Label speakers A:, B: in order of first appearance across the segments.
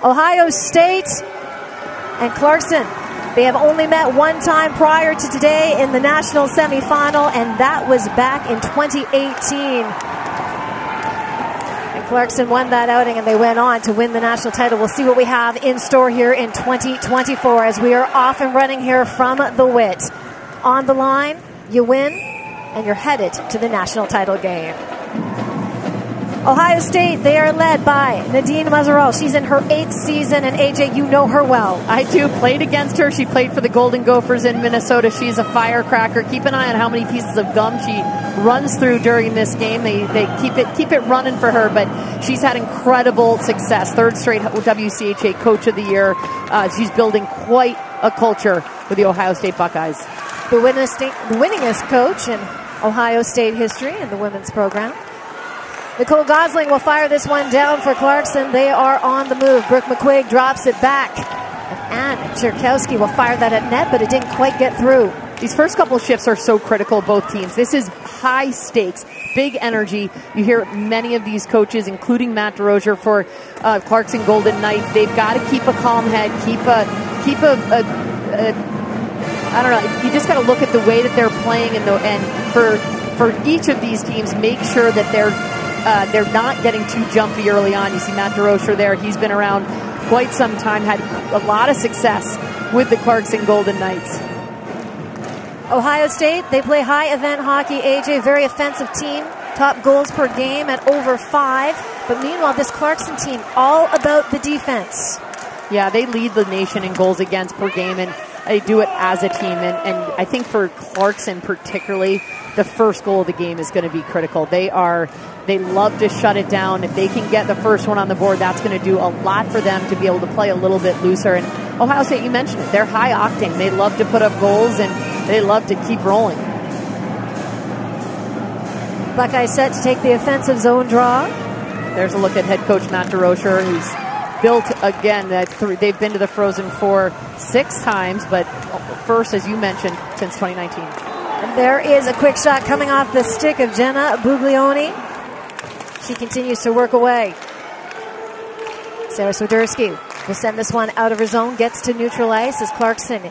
A: Ohio State and Clarkson, they have only met one time prior to today in the national semifinal, and that was back in 2018. And Clarkson won that outing, and they went on to win the national title. We'll see what we have in store here in 2024 as we are off and running here from the WIT. On the line, you win, and you're headed to the national title game. Ohio State, they are led by Nadine Mazeral. She's in her 8th season, and AJ, you know her well.
B: I do. Played against her. She played for the Golden Gophers in Minnesota. She's a firecracker. Keep an eye on how many pieces of gum she runs through during this game. They keep it running for her, but she's had incredible success. 3rd straight WCHA Coach of the Year. She's building quite a culture with the Ohio State Buckeyes.
A: The winningest coach in Ohio State history in the women's program. Nicole Gosling will fire this one down for Clarkson. They are on the move. Brooke McQuaig drops it back. And Ann Cherkowski will fire that at net, but it didn't quite get through.
B: These first couple of shifts are so critical, both teams. This is high stakes, big energy. You hear many of these coaches, including Matt DeRozier for Clarkson Golden Knights. They've got to keep a calm head, I don't know. You just got to look at the way that they're playing, and for each of these teams, make sure that they're not getting too jumpy early on. You see Matt DeRozier there. He's been around quite some time, had a lot of success with the Clarkson Golden Knights.
A: Ohio State, they play high event hockey, AJ, very offensive team. Top goals per game at over 5. But meanwhile, this Clarkson team, all about the defense.
B: Yeah, they lead the nation in goals against per game, and they do it as a team. And I think for Clarkson particularly, the first goal of the game is going to be critical. They love to shut it down. If they can get the first one on the board, that's going to do a lot for them to be able to play a little bit looser. And Ohio State, you mentioned it, they're high octane. They love to put up goals, and they love to keep rolling.
A: Buckeyes set to take the offensive zone draw.
B: There's a look at head coach Matt DeRozier, who's built again. They've been to the Frozen Four 6 times, but first, as you mentioned, since 2019.
A: And there is a quick shot coming off the stick of Jenna Buglioni. She continues to work away. Sarah Swiderski will send this one out of her zone, gets to neutral ice as Clarkson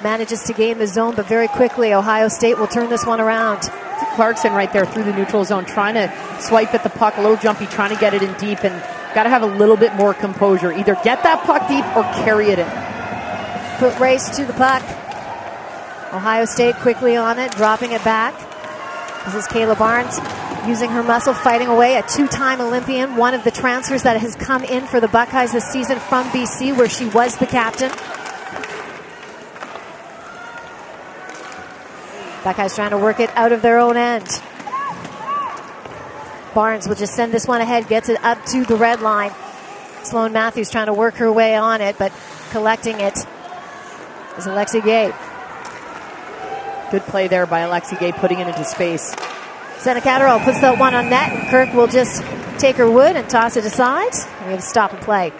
A: manages to gain the zone, but very quickly Ohio State will turn this one around.
B: Clarkson right there through the neutral zone, trying to swipe at the puck, a little jumpy, trying to get it in deep, and got to have a little bit more composure. Either get that puck deep or carry it in.
A: Quick race to the puck. Ohio State quickly on it, dropping it back. This is Kayla Barnes using her muscle, fighting away. A 2-time Olympian, one of the transfers that has come in for the Buckeyes this season from BC, where she was the captain. Buckeyes trying to work it out of their own end. Barnes will just send this one ahead, gets it up to the red line. Sloan Matthews trying to work her way on it, but collecting it is Alexi Gay.
B: Good play there by Alexi Gay, putting it into space.
A: Senna Catterall puts that one on net, and Kirk will just take her wood and toss it aside. We have to stop and play.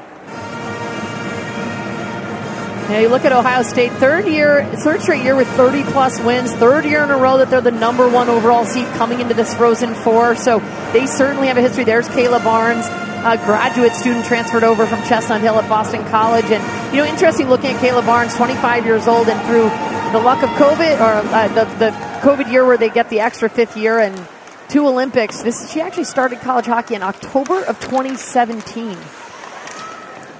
B: Now you look at Ohio State, third straight year with 30-plus wins, 3rd year in a row that they're the #1 overall seed coming into this Frozen Four, so they certainly have a history. There's Kayla Barnes, a graduate student transferred over from Chestnut Hill at Boston College, and interesting looking at Kayla Barnes, 25 years old, and through the luck of COVID, or the COVID year where they get the extra 5th year and 2 Olympics, she actually started college hockey in October of 2017.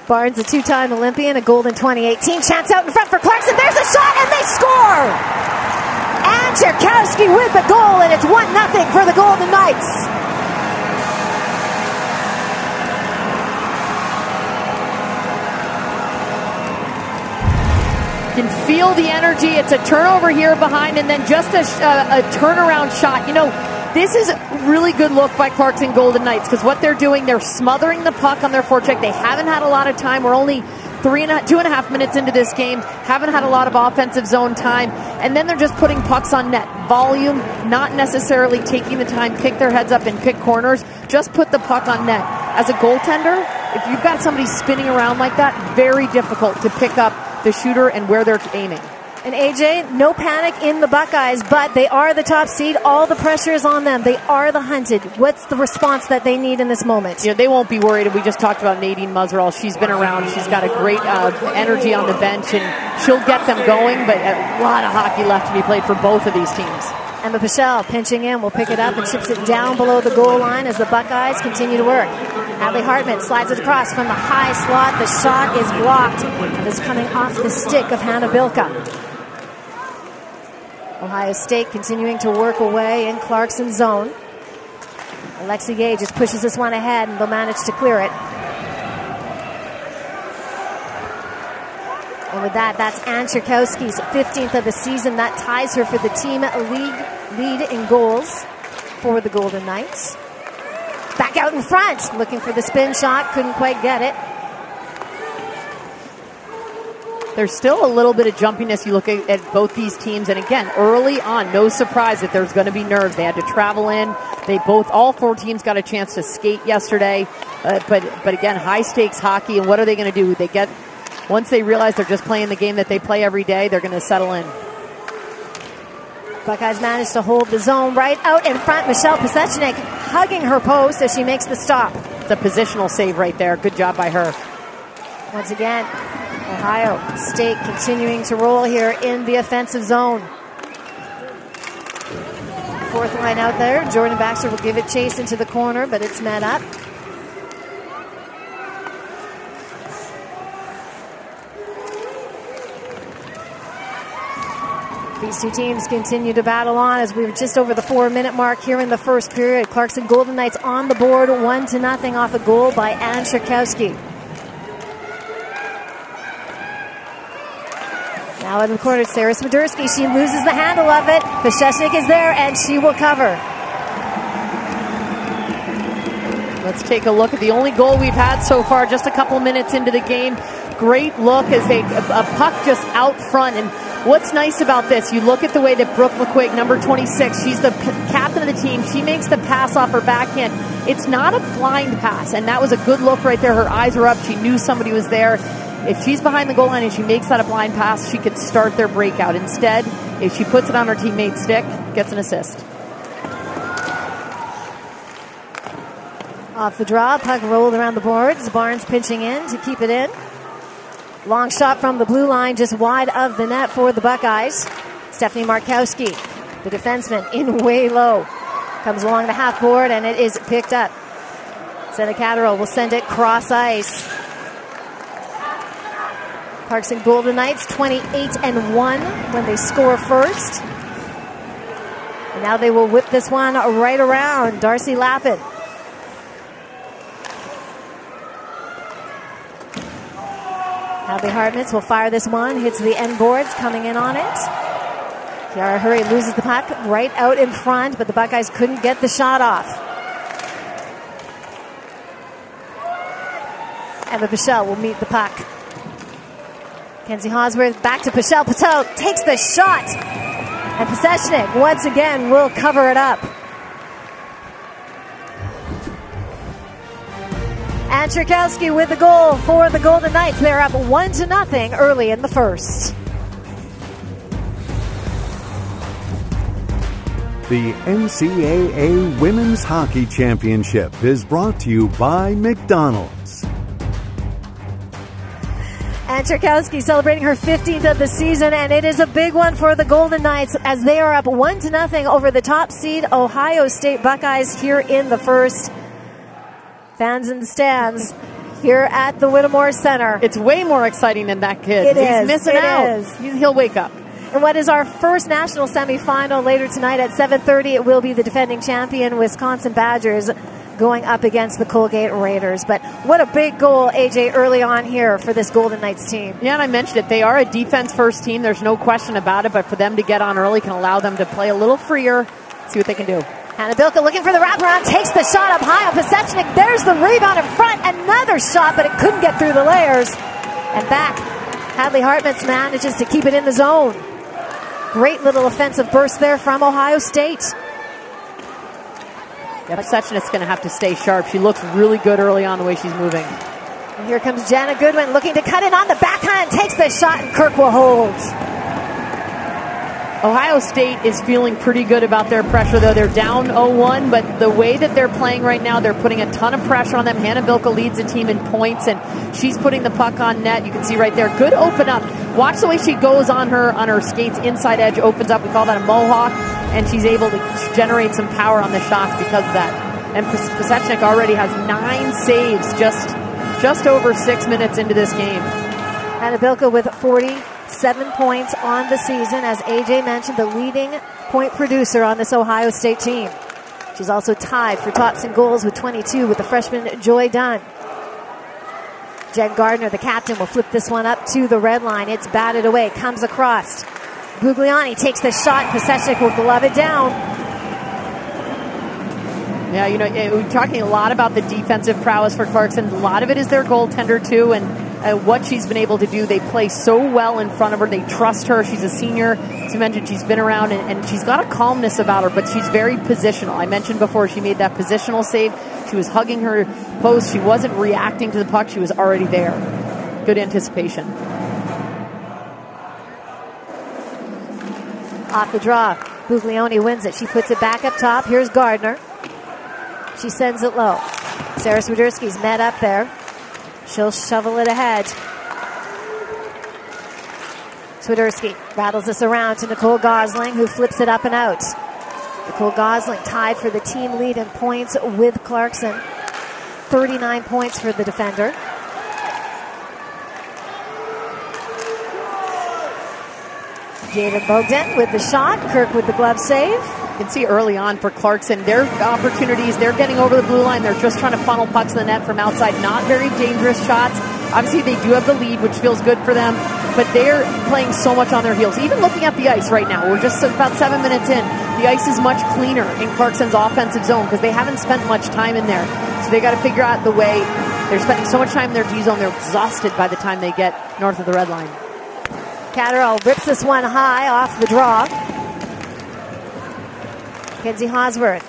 A: Barnes, a 2-time Olympian, a gold in 2018. Chance out in front for Clarkson. There's a shot, and they score! And Cherkowski with the goal, and it's 1-0 for the Golden Knights.
B: You can feel the energy. It's a turnover here behind, and then just a turnaround shot. This is a really good look by Clarkson Golden Knights, because what they're doing, they're smothering the puck on their forecheck. They haven't had a lot of time. We're only 2.5 minutes into this game. Haven't had a lot of offensive zone time. And then they're just putting pucks on net. Volume, not necessarily taking the time, pick their heads up and pick corners. Just put the puck on net. As a goaltender, if you've got somebody spinning around like that, very difficult to pick up the shooter and where they're aiming.
A: And AJ, no panic in the Buckeyes, but they are the top seed. All the pressure is on them. They are the hunted. What's the response that they need in this moment?
B: You know, they won't be worried. We just talked about Nadine Muzzerall. She's been around. She's got a great energy on the bench, and she'll get them going, but a lot of hockey left to be played for both of these teams.
A: Emma Pichel pinching in, will pick it up and chips it down below the goal line as the Buckeyes continue to work. Hadley Hartman slides it across from the high slot. The shot is blocked. It is coming off the stick of Hannah Bilka. Ohio State continuing to work away in Clarkson's zone. Alexi Gay just pushes this one ahead, and they'll manage to clear it. And with that, that's Ann Cherkowski's 15th of the season. That ties her for the team lead in goals for the Golden Knights. Back out in front, looking for the spin shot, couldn't quite get it.
B: There's still a little bit of jumpiness. You look at both these teams, and again, early on, no surprise that there's going to be nerves. They had to travel in. All four teams got a chance to skate yesterday, but again, high stakes hockey. And what are they going to do? Once they realize they're just playing the game that they play every day, they're going to settle in.
A: Buckeyes managed to hold the zone right out in front. Michelle Pesechnik hugging her post as she makes the stop.
B: It's a positional save right there. Good job by her.
A: Once again, Ohio State continuing to roll here in the offensive zone. Fourth line out there. Jordan Baxter will give it chase into the corner, but it's met up. These two teams continue to battle on as we're just over the 4-minute mark here in the first period. Clarkson Golden Knights on the board 1-0 off a goal by Ann Cherkowski. Now in the corner, Sarah Swiderski. She loses the handle of it. Pesechnik is there, and she will cover.
B: Let's take a look at the only goal we've had so far, just a couple minutes into the game. Great look as a puck just out front. And what's nice about this, you look at the way that Brooke McQuigg, number 26, she's the captain of the team. She makes the pass off her backhand. It's not a blind pass, and that was a good look right there. Her eyes were up. She knew somebody was there. If she's behind the goal line and she makes that a blind pass, she could start their breakout. Instead, if she puts it on her teammate's stick, gets an assist.
A: Off the draw, puck rolled around the boards. Barnes pinching in to keep it in. Long shot from the blue line, just wide of the net for the Buckeyes. Stephanie Markowski, the defenseman, in way low. Comes along the half board, and it is picked up. Senna Catterall will send it cross ice. Clarkson Golden Knights 28-1 when they score first. And now they will whip this one right around. Darcy Lappin. Hadley Hartman will fire this one, hits the end boards, coming in on it. Kiara Hurry loses the puck right out in front, but the Buckeyes couldn't get the shot off. Emma Pichel will meet the puck. Kenzie Hosworth back to Pichel. Pichel takes the shot, and Pesechnik once again will cover it up. And Cherkowski with the goal for the Golden Knights. They're up 1-0 early in the first.
C: The NCAA Women's Hockey Championship is brought to you by McDonald's.
A: And Cherkowski celebrating her 15th of the season, and it is a big one for the Golden Knights as they are up 1-0 over the top seed Ohio State Buckeyes here in the first. Fans in the stands here at the Whittemore Center.
B: It's way more exciting than that kid. He's missing out. He'll wake up.
A: And what is our first national semifinal later tonight at 7:30? It will be the defending champion Wisconsin Badgers going up against the Colgate Raiders. But what a big goal, AJ, early on here for this Golden Knights team.
B: Yeah, and I mentioned it. They are a defense-first team. There's no question about it. But for them to get on early can allow them to play a little freer, see what they can do.
A: Hannah Bilka looking for the wraparound, takes the shot up high on Pesechnik. There's the rebound in front. Another shot, but it couldn't get through the layers. And back, Hadley Hartman manages to keep it in the zone. Great little offensive burst there from Ohio State.
B: Yeah, Pesechnik's going to have to stay sharp. She looks really good early on the way she's moving.
A: And here comes Jana Goodwin looking to cut in on the backhand, takes the shot, and Kirk will hold.
B: Ohio State is feeling pretty good about their pressure, though. They're down 0-1, but the way that they're playing right now, they're putting a ton of pressure on them. Hannah Bilka leads the team in points, and she's putting the puck on net. You can see right there. Good open up. Watch the way she goes on her skates. Inside edge opens up. We call that a mohawk, and she's able to generate some power on the shots because of that. And Pasechnik already has 9 saves just over 6 minutes into this game.
A: Hannah Bilka with 47 points on the season. As AJ mentioned, the leading point producer on this Ohio State team. She's also tied for tops in goals with 22 with the freshman Joy Dunn. Jen Gardner, the captain, will flip this one up to the red line. It's batted away, comes across. Bugliani takes the shot. Pasechnik will glove it down.
B: Yeah, you know, we're talking a lot about the defensive prowess for Clarkson. A lot of it is their goaltender, too, and what she's been able to do. They play so well in front of her. They trust her. She's a senior. As you mentioned, she's been around, and she's got a calmness about her, but she's very positional. I mentioned before she made that positional save. She was hugging her post. She wasn't reacting to the puck. She was already there. Good anticipation.
A: Off the draw, Buglioni wins it. She puts it back up top. Here's Gardner. She sends it low. Sarah Swiderski's met up there. She'll shovel it ahead. Swiderski rattles this around to Nicole Gosling, who flips it up and out. Nicole Gosling tied for the team lead in points with Clarkson. 39 points for the defender. Jaden Bogdan with the shot. Kirk with the glove save.
B: You can see early on for Clarkson, their opportunities, they're getting over the blue line. They're just trying to funnel pucks in the net from outside. Not very dangerous shots. Obviously, they do have the lead, which feels good for them, but they're playing so much on their heels. Even looking at the ice right now, we're just about 7 minutes in. The ice is much cleaner in Clarkson's offensive zone because they haven't spent much time in there. So they got to figure out the way. They're spending so much time in their D zone, they're exhausted by the time they get north of the red line.
A: Catterall rips this one high off the draw. Kenzie Hosworth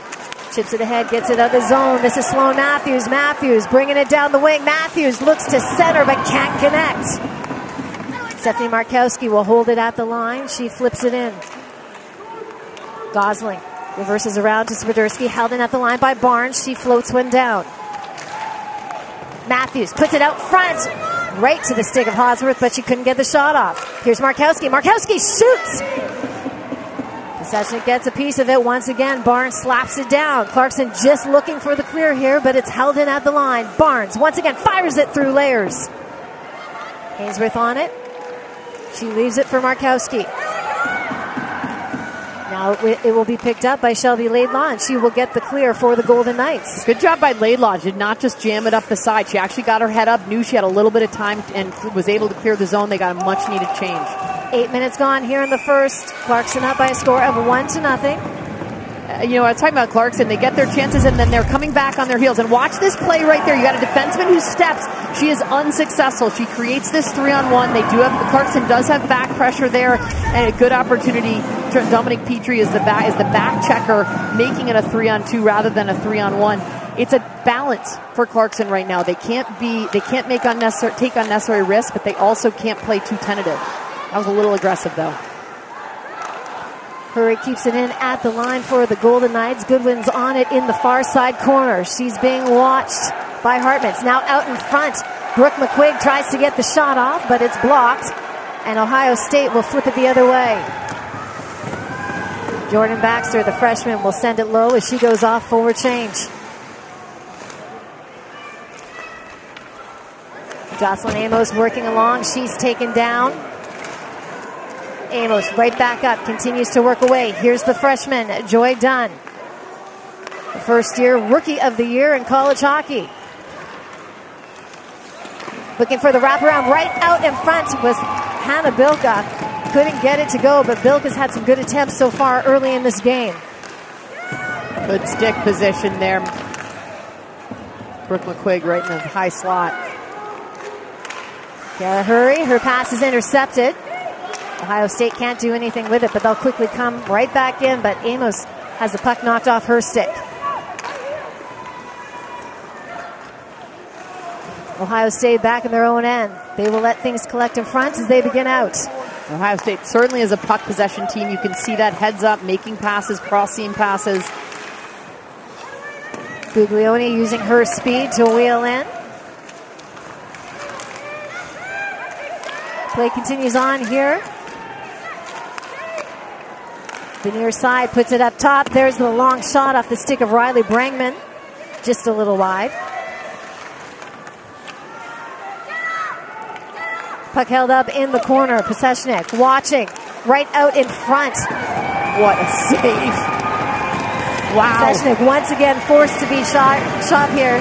A: chips it ahead, gets it out of the zone. This is Sloan Matthews. Matthews bringing it down the wing. Matthews looks to center but can't connect. Stephanie Markowski will hold it at the line. She flips it in. Gosling reverses around to Swiderski, held in at the line by Barnes. She floats one down. Matthews puts it out front, right to the stick of Hosworth, but she couldn't get the shot off. Here's Markowski. Markowski shoots! Pasechnik gets a piece of it once again. Barnes slaps it down. Clarkson just looking for the clear here, but it's held in at the line. Barnes once again fires it through layers. Hainsworth on it. She leaves it for Markowski. Now it will be picked up by Shelby Laidlaw, and she will get the clear for the Golden Knights.
B: Good job by Laidlaw. She did not just jam it up the side. She actually got her head up, knew she had a little bit of time, and was able to clear the zone. They got a much-needed change.
A: 8 minutes gone here in the first. Clarkson up by a score of 1-0.
B: You know, I was talking about Clarkson. They get their chances, and then they're coming back on their heels. And watch this play right there. You got a defenseman who steps. She is unsuccessful. She creates this 3-on-1. Clarkson does have back pressure there, and a good opportunity. Dominic Petrie is the back checker, making it a 3-on-2 rather than a 3-on-1. It's a balance for Clarkson right now. They can't take unnecessary risks, but they also can't play too tentative. That was a little aggressive, though.
A: Hurry keeps it in at the line for the Golden Knights. Goodwin's on it in the far side corner. She's being watched by Hartmans. Now out in front. Brooke McQuigg tries to get the shot off, but it's blocked. And Ohio State will flip it the other way. Jordan Baxter, the freshman, will send it low as she goes off forward change. Jocelyn Amos working along. She's taken down. Amos right back up, continues to work away. Here's the freshman, Joy Dunn. The first year Rookie of the Year in college hockey. Looking for the wraparound right out in front was Hannah Bilka. Couldn't get it to go, but Bilka's had some good attempts so far early in this game.
B: Good stick position there. Brooke McQuigg right in the high slot.
A: Gotta hurry, her pass is intercepted. Ohio State can't do anything with it, but they'll quickly come right back in. But Amos has the puck knocked off her stick. Ohio State back in their own end. They will let things collect in front as they begin out.
B: Ohio State certainly is a puck possession team. You can see that heads up, making passes, cross-seam passes.
A: Buglioni using her speed to wheel in. Play continues on here. The near side puts it up top. There's the long shot off the stick of Riley Brangman. Just a little wide. Puck held up in the corner. Pasechnik watching. Right out in front.
B: What a save. Wow.
A: Pasechnik once again forced to be shot here.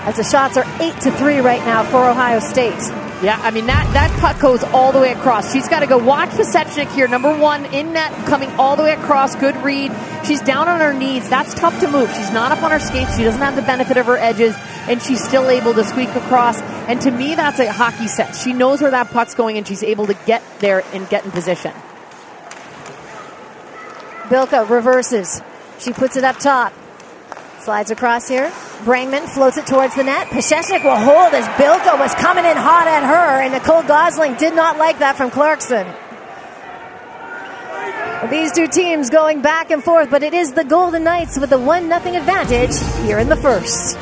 A: As the shots are 8-3 right now for Ohio State.
B: Yeah, I mean, that puck goes all the way across. She's got to go watch Pasechnik here. Number one in net, coming all the way across. Good read. She's down on her knees. That's tough to move. She's not up on her skates. She doesn't have the benefit of her edges, and she's still able to squeak across. And to me, that's a hockey sense. She knows where that puck's going, and she's able to get there and get in position.
A: Bilka reverses. She puts it up top. Slides across here. Brangman floats it towards the net. Pasechnik will hold as Bilka was coming in hot at her, and Nicole Gosling did not like that from Clarkson. These two teams going back and forth, but it is the Golden Knights with the 1-0 advantage here in the first.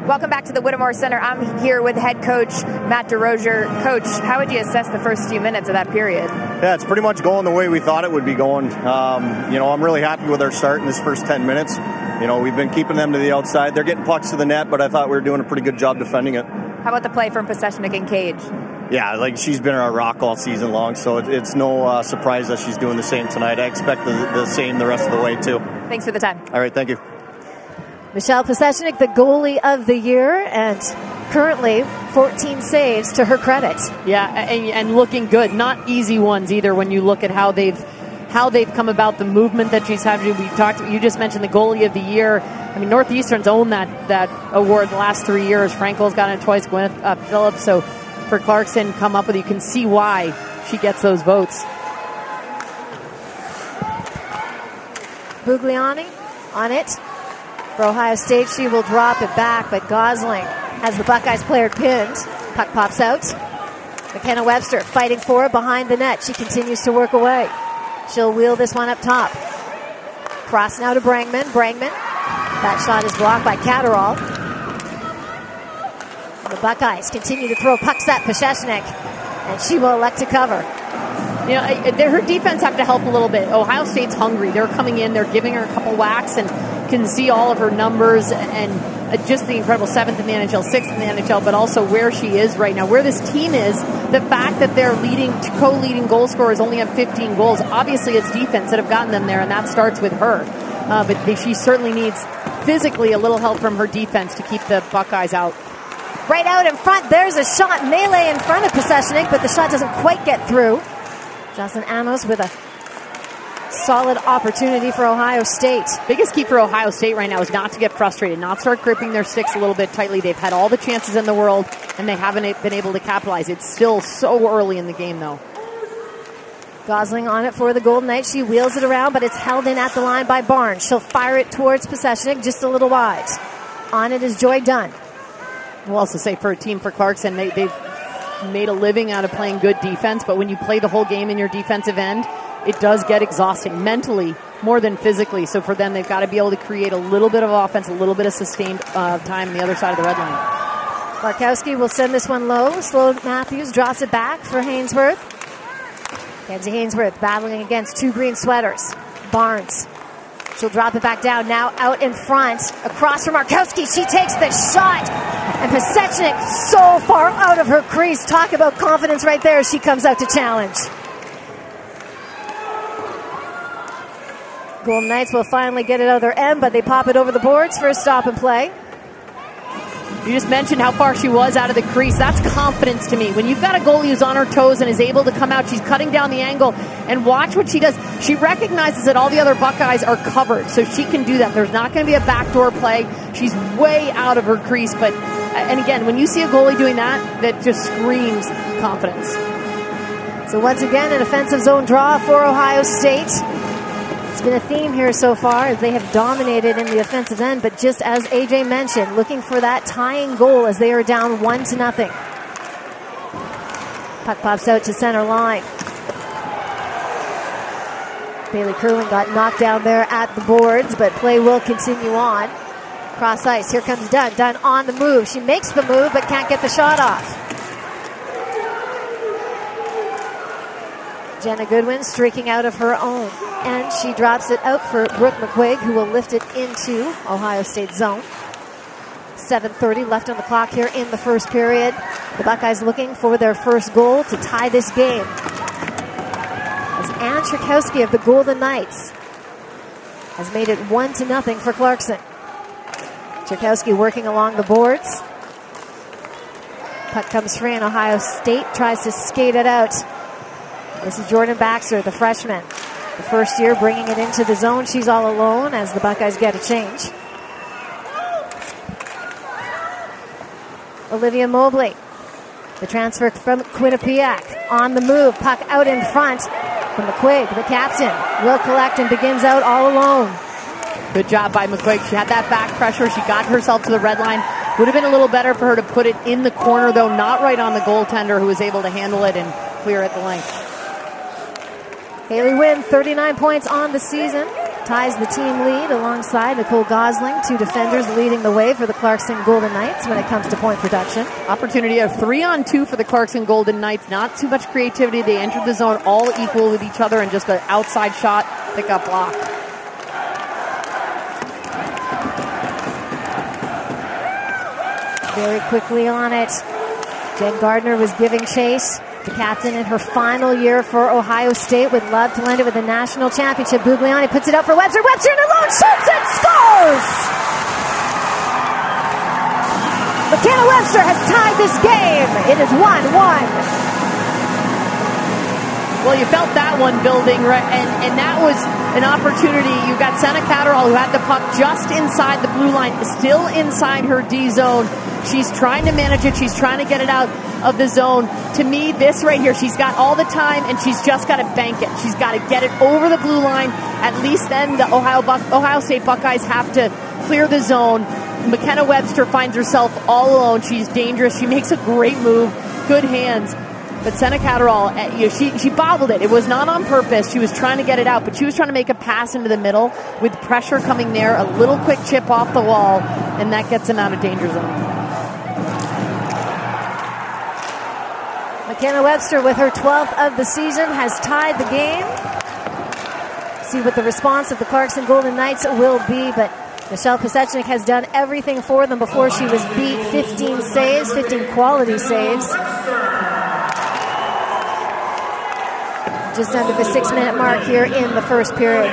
D: Welcome back to the Whittemore Center. I'm here with head coach Matt DeRozier. Coach, how would you assess the first few minutes of that period?
E: Yeah, it's pretty much going the way we thought it would be going. I'm really happy with our start in this first 10 minutes. We've been keeping them to the outside. They're getting pucks to the net, but I thought we were doing a pretty good job defending it.
D: How about the play from Pasechnik and Cage?
E: Yeah, she's been our rock all season long, so it's no surprise that she's doing the same tonight. I expect the same the rest of the way, too.
D: Thanks for the time.
E: All right, thank you.
A: Michelle Pasechnik, the goalie of the year, and currently 14 saves to her credit.
B: Yeah, and looking good. Not easy ones either when you look at how they've come about, the movement that she's had. You just mentioned the goalie of the year. I mean, Northeastern's owned that award the last 3 years. Frankel's gotten it twice, Gwyneth Phillips. So for Clarkson, come up with, you can see why she gets those votes.
A: Buglioni on it. For Ohio State, she will drop it back, but Gosling has the Buckeyes player pinned. Puck pops out. McKenna Webster fighting for it behind the net. She continues to work away. She'll wheel this one up top. Cross now to Brangman. That shot is blocked by Catterall. The Buckeyes continue to throw pucks at Pasechnik, and she will elect to cover.
B: Her defense have to help a little bit. Ohio State's hungry. They're coming in. They're giving her a couple whacks and can see all of her numbers and just the incredible 7th in the NHL, 6th in the NHL, but also where she is right now, where this team is. The fact that their co-leading goal scorers only have 15 goals, obviously it's defense that have gotten them there, and that starts with her. But she certainly needs physically a little help from her defense to keep the Buckeyes out.
A: Right out in front, there's a shot melee in front of Pasechnik, but the shot doesn't quite get through. Jocelyn Amos with a solid opportunity for Ohio State.
B: Biggest key for Ohio State right now is not to get frustrated, not start gripping their sticks a little bit tightly. They've had all the chances in the world, and they haven't been able to capitalize. It's still so early in the game, though.
A: Gosling on it for the Golden Knights. She wheels it around, but it's held in at the line by Barnes. She'll fire it towards Pasechnik, just a little wide. On it is Joy Dunn.
B: We'll also say for a team for Clarkson, they've made a living out of playing good defense, but when you play the whole game in your defensive end, it does get exhausting mentally more than physically. So for them, they've got to be able to create a little bit of offense, a little bit of sustained time on the other side of the red line.
A: Barkowski will send this one low. Slow Matthews drops it back for Hainsworth. Kenzie Hainsworth battling against two green sweaters. Barnes. She'll drop it back down. Now out in front. Across from Markowski. She takes the shot. And Pasechnik so far out of her crease. Talk about confidence right there as she comes out to challenge. Golden Knights will finally get it out of their end, but they pop it over the boards for a stop and play.
B: You just mentioned how far she was out of the crease. That's confidence to me. When you've got a goalie who's on her toes and is able to come out, she's cutting down the angle, and watch what she does. She recognizes that all the other Buckeyes are covered, so she can do that. There's not going to be a backdoor play. She's way out of her crease, and again, when you see a goalie doing that, that just screams confidence.
A: So once again, an offensive zone draw for Ohio State. It's been a theme here so far as they have dominated in the offensive end, but just as AJ mentioned, looking for that tying goal as they are down 1-0. Puck pops out to center line. Bailey Kerwin got knocked down there at the boards, but play will continue on. Cross ice. Here comes Dunn. Dunn on the move. She makes the move, but can't get the shot off. Jenna Goodwin streaking out of her own. And she drops it out for Brooke McQuaig, who will lift it into Ohio State zone. 7:30 left on the clock here in the first period. The Buckeyes looking for their first goal to tie this game. As Ann Tchaikovsky of the Golden Knights has made it 1-0 for Clarkson. Tchaikovsky working along the boards. Puck comes free and Ohio State tries to skate it out. This is Jordan Baxter, the freshman. The first year bringing it into the zone. She's all alone as the Buckeyes get a change. Olivia Mobley, the transfer from Quinnipiac, on the move. Puck out in front from McQuaig. The captain will collect and begins out all alone.
B: Good job by McQuaig. She had that back pressure. She got herself to the red line. Would have been a little better for her to put it in the corner, though, not right on the goaltender, who was able to handle it and clear at the length.
A: Haley Wynn, 39 points on the season, ties the team lead alongside Nicole Gosling, two defenders leading the way for the Clarkson Golden Knights when it comes to point production.
B: Opportunity of 3-on-2 for the Clarkson Golden Knights. Not too much creativity. They entered the zone all equal with each other, and just an outside shot that got blocked.
A: Very quickly on it. Jen Gardner was giving chase. The captain in her final year for Ohio State would love to land it with the national championship. Bugliani puts it up for Webster. Webster in alone, shoots and scores! McKenna Webster has tied this game. It is 1-1.
B: Well, you felt that one building, right? And that was an opportunity. You got Senna Catterall, who had the puck just inside the blue line, still inside her D zone. She's trying to manage it. She's trying to get it out of the zone. To me, this right here, she's got all the time, and she's just got to bank it. She's got to get it over the blue line. At least then the Ohio State Buckeyes have to clear the zone. McKenna Webster finds herself all alone. She's dangerous. She makes a great move. Good hands. But Senna Catterall, she bobbled it. It was not on purpose. She was trying to get it out, but she was trying to make a pass into the middle with pressure coming there. A little quick chip off the wall, and that gets him out of danger zone.
A: McKenna Webster, with her 12th of the season, has tied the game. See what the response of the Clarkson Golden Knights will be, but Michelle Pisechnik has done everything for them before she was beat. 15 saves, 15 quality saves. Just under the 6-minute mark here in the first period.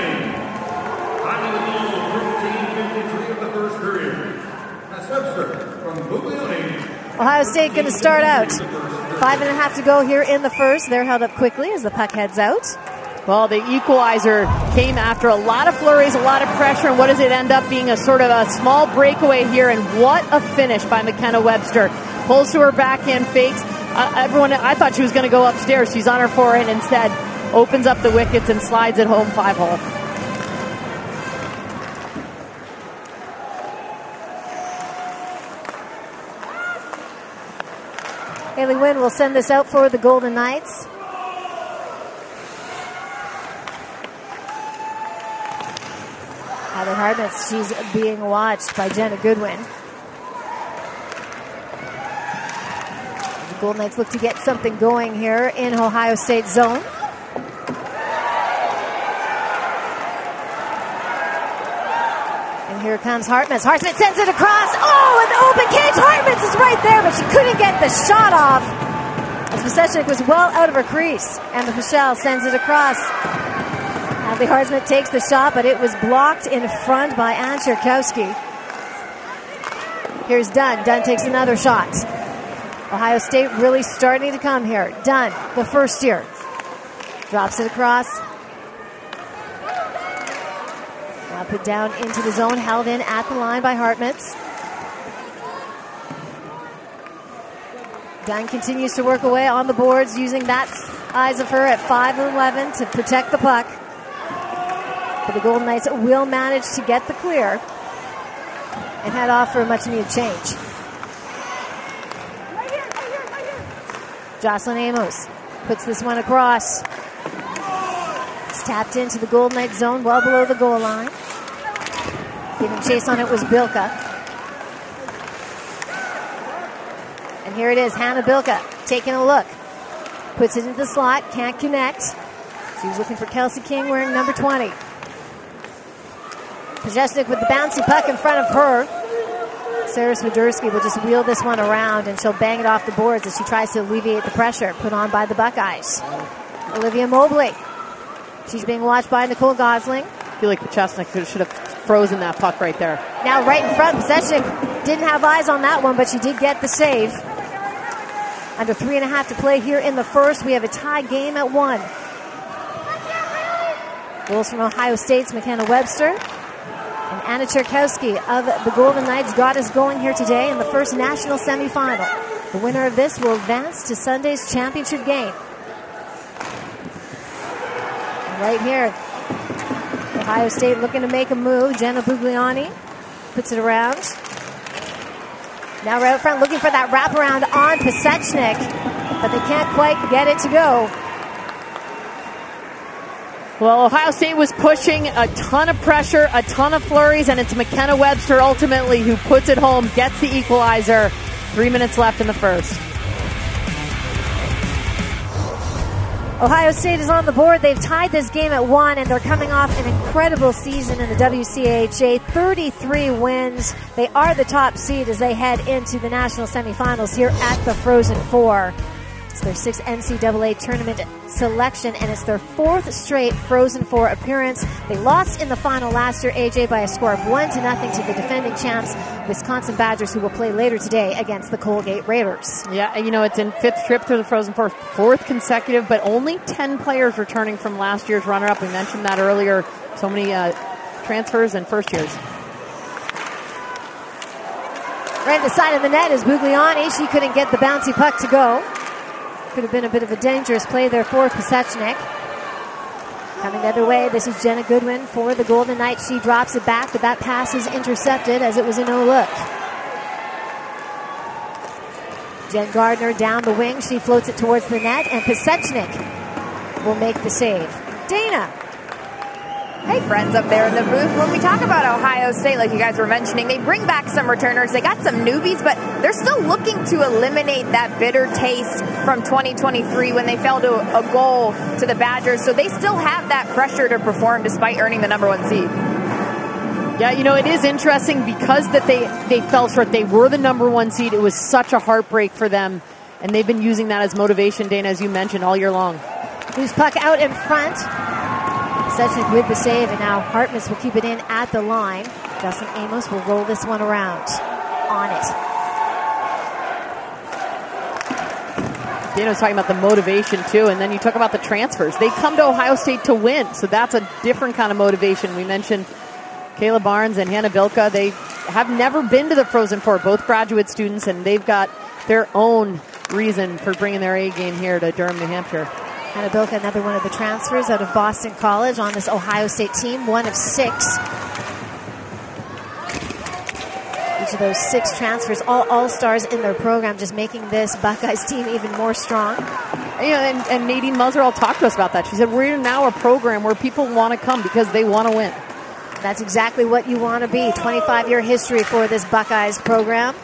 A: Ohio State going to start out. 5.5 to go here in the first. They're held up quickly as the puck heads out.
B: Well, the equalizer came after a lot of flurries, a lot of pressure, and what does it end up being? A sort of a small breakaway here, and what a finish by McKenna Webster. Pulls to her backhand, fakes. I thought she was going to go upstairs. She's on her forehand instead. Opens up the wickets and slides it home 5-hole.
A: Haley Wynn will send this out for the Golden Knights. Heather Hardnett, she's being watched by Jenna Goodwin. The Golden Knights look to get something going here in Ohio State zone. And here comes Hartman. Hartman sends it across. Oh, an open cage. Hartman is right there, but she couldn't get the shot off. As Pisechnik was well out of her crease. And Michelle sends it across. Hadley Hartman takes the shot, but it was blocked in front by Ann Tchaikovsky. Here's Dunn. Dunn takes another shot. Ohio State really starting to come here. Dunn, the first year. Drops it across. Now put down into the zone, held in at the line by Hartmutz. Dunn continues to work away on the boards, using that eyes of her at 5'11" to protect the puck. But the Golden Knights will manage to get the clear and head off for a much-needed change. Jocelyn Amos puts this one across. It's tapped into the Golden Knights zone, well below the goal line. Giving chase on it was Bilka. And here it is, Hannah Bilka taking a look. Puts it into the slot, can't connect. She's looking for Kelsey King wearing number 20. Pajeshnik with the bouncy puck in front of her. Sarah Swiderski will just wheel this one around and she'll bang it off the boards as she tries to alleviate the pressure put on by the Buckeyes. Olivia Mobley. She's being watched by Nicole Gosling.
B: I feel like Pajeshnik should have frozen that puck right there.
A: Now right in front, Pajeshnik didn't have eyes on that one, but she did get the save. Under 3.5 to play here in the first. We have a tie game at 1. Goals from Ohio State's McKenna Webster and Anna Cherkowski of the Golden Knights got us going here today in the first national semifinal. The winner of this will advance to Sunday's championship game. And right here, Ohio State looking to make a move. Jenna Bugliani puts it around. Now right up front looking for that wraparound on Pasechnik, but they can't quite get it to go.
B: Well, Ohio State was pushing a ton of pressure, a ton of flurries, and it's McKenna Webster ultimately who puts it home, gets the equalizer. 3 minutes left in the first.
A: Ohio State is on the board. They've tied this game at 1, and they're coming off an incredible season in the WCHA. 33 wins. They are the top seed as they head into the national semifinals here at the Frozen Four. It's their 6th NCAA tournament selection, and it's their 4th straight Frozen Four appearance. They lost in the final last year, AJ, by a score of 1-0 to the defending champs, Wisconsin Badgers, who will play later today against the Colgate Raiders.
B: Yeah, and you know, it's in 5th trip through the Frozen Four, 4th consecutive, but only 10 players returning from last year's runner-up. We mentioned that earlier. So many transfers and first years.
A: Right at the side of the net is Bugliani. She couldn't get the bouncy puck to go. Could have been a bit of a dangerous play there for Pasechnik. Coming the other way, this is Jenna Goodwin for the Golden Knights. She drops it back, but that pass is intercepted as it was a no-look. Jen Gardner down the wing. She floats it towards the net, and Pasechnik will make the save. Dana.
D: Hey, friends up there in the booth. When we talk about Ohio State, like you guys were mentioning, they bring back some returners. They got some newbies, but they're still looking to eliminate that bitter taste from 2023 when they fell to a goal to the Badgers. So they still have that pressure to perform despite earning the number 1 seed.
B: Yeah, you know, it is interesting because that they fell short. They were the number 1 seed. It was such a heartbreak for them, and they've been using that as motivation, Dana, as you mentioned, all year long.
A: Loose puck out in front. Pasechnik with the save, and now Hartmus will keep it in at the line. Justin Amos will roll this one around on it.
B: Dana was talking about the motivation too, and then you talk about the transfers. They come to Ohio State to win, so that's a different kind of motivation. We mentioned Kayla Barnes and Hannah Bilka. They have never been to the Frozen Four, both graduate students, and they've got their own reason for bringing their A game here to Durham, New Hampshire.
A: Hannah Bilka, another one of the transfers out of Boston College on this Ohio State team, 1 of 6. Each of those 6 transfers, all all-stars in their program, just making this Buckeyes team even more strong.
B: Yeah, and Nadine Muzzerall talked to us about that. She said, we're now a program where people want to come because they want to win.
A: That's exactly what you want to be. 25-year history for this Buckeyes program.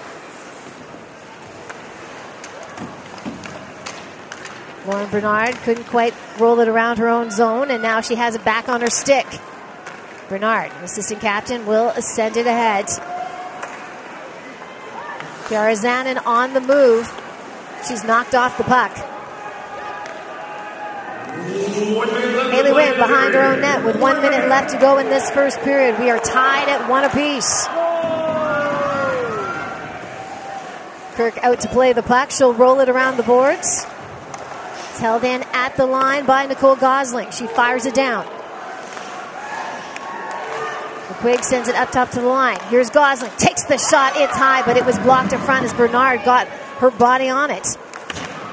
A: Lauren Bernard couldn't quite roll it around her own zone, and now she has it back on her stick. Bernard, assistant captain, will send it ahead. Kiara Zanin on the move. She's knocked off the puck. Haley Wynn behind her own net with 1 minute left to go in this first period. We are tied at 1 apiece. Kirk out to play the puck. She'll roll it around the boards. It's held in at the line by Nicole Gosling. She fires it down. McQuigg sends it up top to the line. Here's Gosling. Takes the shot. It's high, but it was blocked in front as Bernard got her body on it.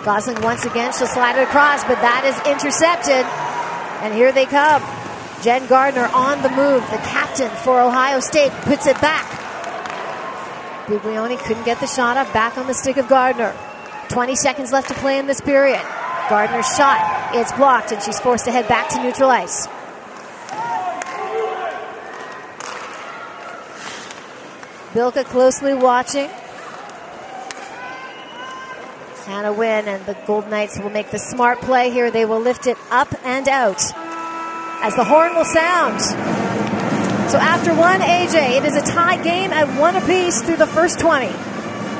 A: Gosling once again. She'll slide it across, but that is intercepted. And here they come. Jen Gardner on the move. The captain for Ohio State puts it back. Buglioni couldn't get the shot up. Back on the stick of Gardner. 20 seconds left to play in this period. Gardner's shot, it's blocked, and she's forced to head back to neutral ice. Bilka closely watching. Hannah Wynn and the Golden Knights will make the smart play here. They will lift it up and out as the horn will sound. So after one, AJ, it is a tie game at 1 apiece through the first 20.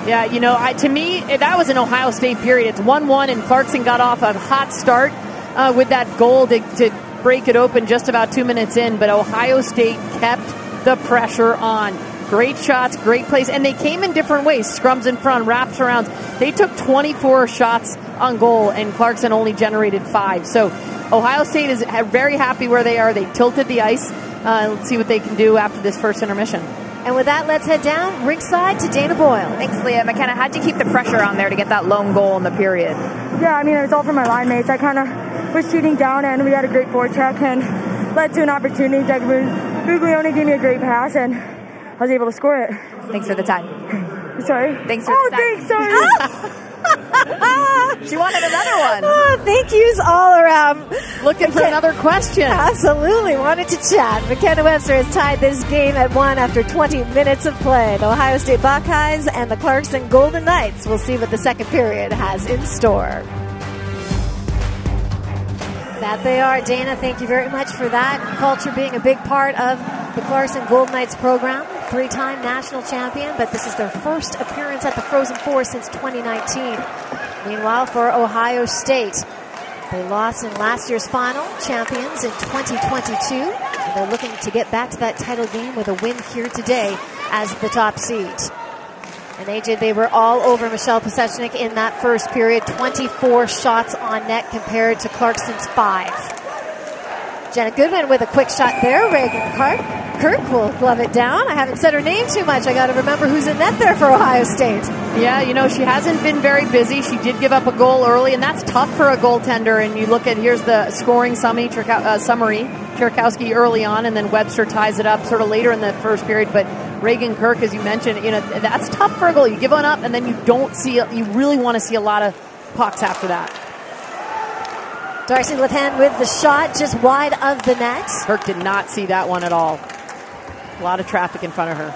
B: Yeah, you know, to me, that was an Ohio State period. It's 1-1, and Clarkson got off a hot start with that goal to break it open just about 2 minutes in. But Ohio State kept the pressure on. Great shots, great plays, and they came in different ways. Scrums in front, wraps around. They took 24 shots on goal, and Clarkson only generated 5. So Ohio State is very happy where they are. They tilted the ice. Let's see what they can do after this first intermission.
A: And with that, let's head down ringside to Dana Boyle.
D: Thanks, Leah. McKenna, how'd you keep the pressure on there to get that lone goal in the period?
F: Yeah, I mean, it was all from my line mates. I kind of was shooting down, and we had a great forecheck and led to an opportunity. Guglione gave me a great pass, and I was able to score it.
D: Thanks for the time.
F: Sorry?
D: Thanks for the time.
F: Thanks, sorry.
D: She wanted another one.
A: Oh, thank yous all around.
B: Looking for another question.
A: Absolutely. Wanted to chat. McKenna Webster has tied this game at 1 after 20 minutes of play. The Ohio State Buckeyes and the Clarkson Golden Knights. We'll see what the second period has in store. That they are. Dana, thank you very much for that. Culture being a big part of the Clarkson Golden Knights program. 3-time national champion, but this is their first appearance at the Frozen Four since 2019. Meanwhile, for Ohio State, they lost in last year's final, champions in 2022. And they're looking to get back to that title game with a win here today as the top seed. And AJ, they were all over Michelle Pesechnik in that first period. 24 shots on net compared to Clarkson's 5. Jenna Goodwin with a quick shot there. Reagan Kirk will glove it down. I haven't said her name too much. I got to remember who's in net there for Ohio State.
B: Yeah, you know, she hasn't been very busy. She did give up a goal early, and that's tough for a goaltender. And you look at, here's the scoring summary, Cherkowski early on, and then Webster ties it up sort of later in the first period. But Reagan Kirk, as you mentioned, you know, that's tough for a goal. You give one up, and then you really want to see a lot of pucks after that.
A: Darcy Lefan with the shot just wide of the net.
B: Kirk did not see that one at all. A lot of traffic in front of her.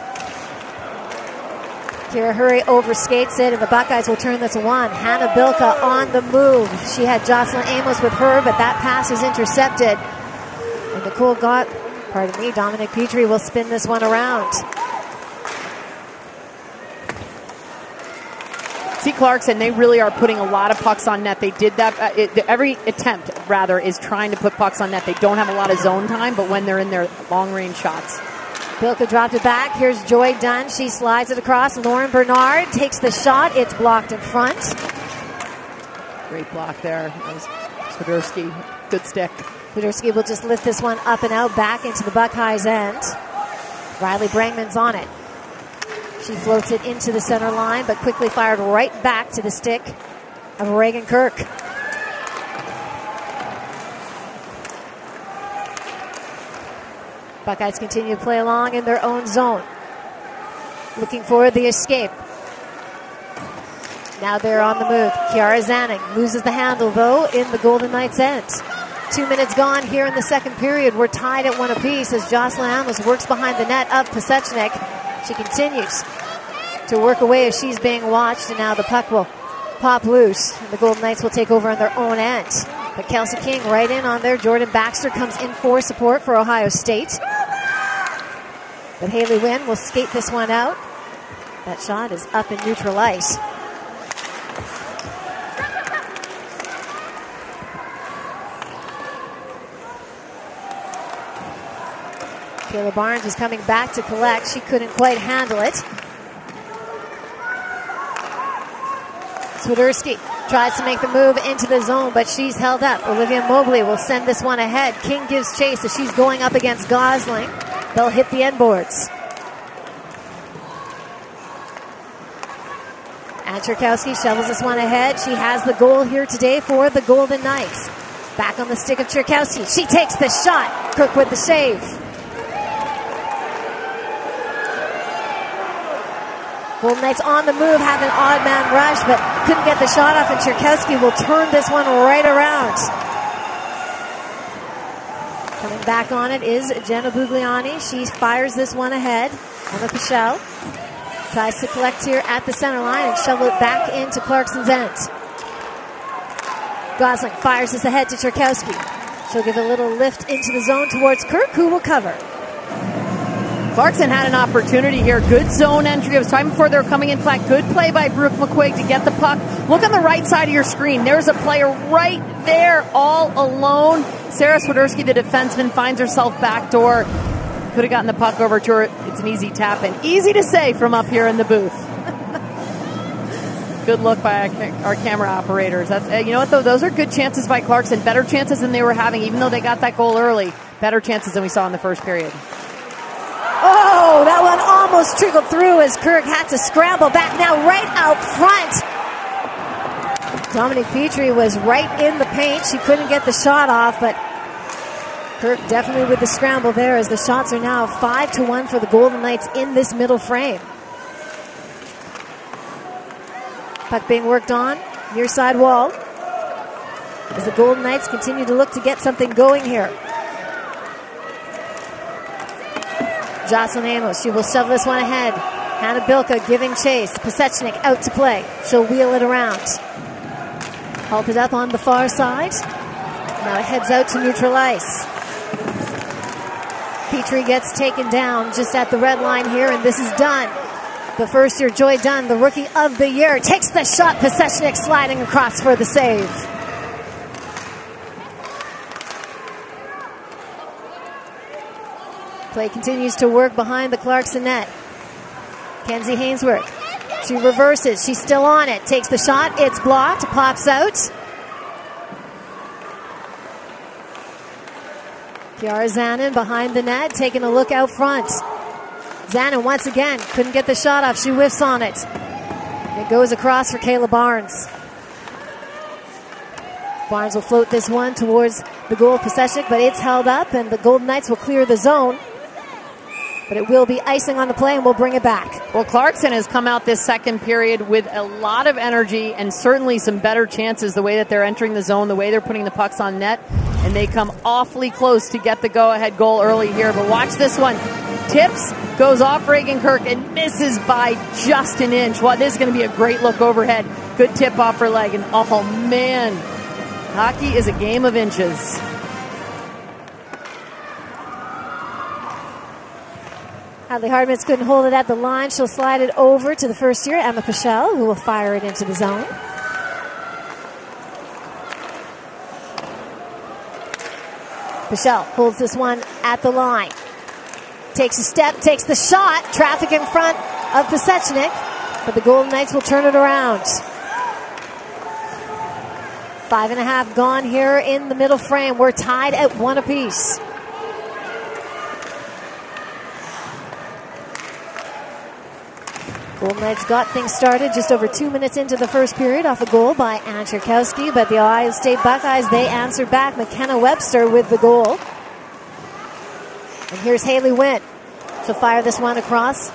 A: Kira Hurry overskates it, and the Buckeyes will turn this 1. Hannah Bilka on the move. She had Jocelyn Amos with her, but that pass is intercepted. And Nicole Dominic Petrie will spin this one around.
B: See, Clarkson, they really are putting a lot of pucks on net. They did that. Every attempt, rather, is trying to put pucks on net. They don't have a lot of zone time, but when they're in their long-range shots.
A: Bilka dropped it back. Here's Joy Dunn. She slides it across. Lauren Bernard takes the shot. It's blocked in front.
B: Great block there. That was Swiderski. Good stick.
A: Swiderski will just lift this one up and out back into the Buckeyes' end. Riley Brangman's on it. She floats it into the center line, but quickly fired right back to the stick of Reagan Kirk. Buckeyes continue to play along in their own zone, looking for the escape. Now they're on the move. Kiara Zanning loses the handle, though, in the Golden Knights' end. 2 minutes gone here in the second period. We're tied at 1 apiece as Jocelyn Amos works behind the net of Pesechnik. She continues to work away as she's being watched, and now the puck will pop loose, and the Golden Knights will take over on their own end. But Kelsey King right in on there. Jordan Baxter comes in for support for Ohio State. But Haley Wynn will skate this one out. That shot is up in neutral ice. Kayla Barnes is coming back to collect. She couldn't quite handle it. Swiderski tries to make the move into the zone, but she's held up. Olivia Mobley will send this one ahead. King gives chase as she's going up against Gosling. They'll hit the end boards. And Cherkowski shovels this one ahead. She has the goal here today for the Golden Knights. Back on the stick of Cherkowski. She takes the shot. Cook with the save. Golden Knights on the move, have an odd man rush, but couldn't get the shot off, and Cherkowski will turn this one right around. Coming back on it is Jenna Bugliani. She fires this one ahead. Emma Pichel tries to collect here at the center line and shovel it back into Clarkson's end. Gosling fires this ahead to Cherkowski. She'll give a little lift into the zone towards Kirk, who will cover.
B: Clarkson had an opportunity here. Good zone entry. It was time before they were coming in flat. Good play by Brooke McQuaig to get the puck. Look on the right side of your screen. There's a player right there all alone. Sarah Swiderski, the defenseman, finds herself backdoor. Could have gotten the puck over to her. It's an easy tap in. Easy to say from up here in the booth. Good look by our camera operators. That's, you know what, though? Those are good chances by Clarkson. Better chances than they were having, even though they got that goal early. Better chances than we saw in the first period.
A: Oh, that one almost trickled through as Kirk had to scramble back now right out front. Dominique Petrie was right in the paint. She couldn't get the shot off, but Kirk definitely with the scramble there as the shots are now 5-1 for the Golden Knights in this middle frame. Puck being worked on, near side wall, as the Golden Knights continue to look to get something going here. Jocelyn Amos, she will shove this one ahead. Hannah Bilka giving chase. Pasechnik out to play. She'll wheel it around. Halted up on the far side. Now it heads out to neutral ice. Petrie gets taken down just at the red line here, and this is done. The first year, Joy Dunn, the rookie of the year, takes the shot. Pasechnik sliding across for the save. Play continues to work behind the Clarkson net. Kenzie Hainsworth. She reverses. She's still on it. Takes the shot. It's blocked. Pops out. Kiara Zanin behind the net, taking a look out front. Zanin once again couldn't get the shot off. She whiffs on it. It goes across for Kayla Barnes. Barnes will float this one towards the goal of Pasechnik, but it's held up, and the Golden Knights will clear the zone. But it will be icing on the play, and we'll bring it back.
B: Well, Clarkson has come out this second period with a lot of energy and certainly some better chances the way that they're entering the zone, the way they're putting the pucks on net, and they come awfully close to get the go-ahead goal early here. But watch this one. Tips, goes off Reagan Kirk, and misses by just an inch. Well, this is going to be a great look overhead. Good tip off her leg, and oh, man. Hockey is a game of inches.
A: Hadley Hardmitz couldn't hold it at the line. She'll slide it over to the first year, Emma Pichel, who will fire it into the zone. Pichel holds this one at the line. Takes a step, takes the shot. Traffic in front of Pasechnik, but the Golden Knights will turn it around. 5.5 gone here in the middle frame. We're tied at 1 apiece. Golden Knights got things started just over 2 minutes into the first period off a goal by Ann Cherkowski, but the Ohio State Buckeyes, they answered back. McKenna Webster with the goal. And here's Haley Wynn. She'll fire this one across.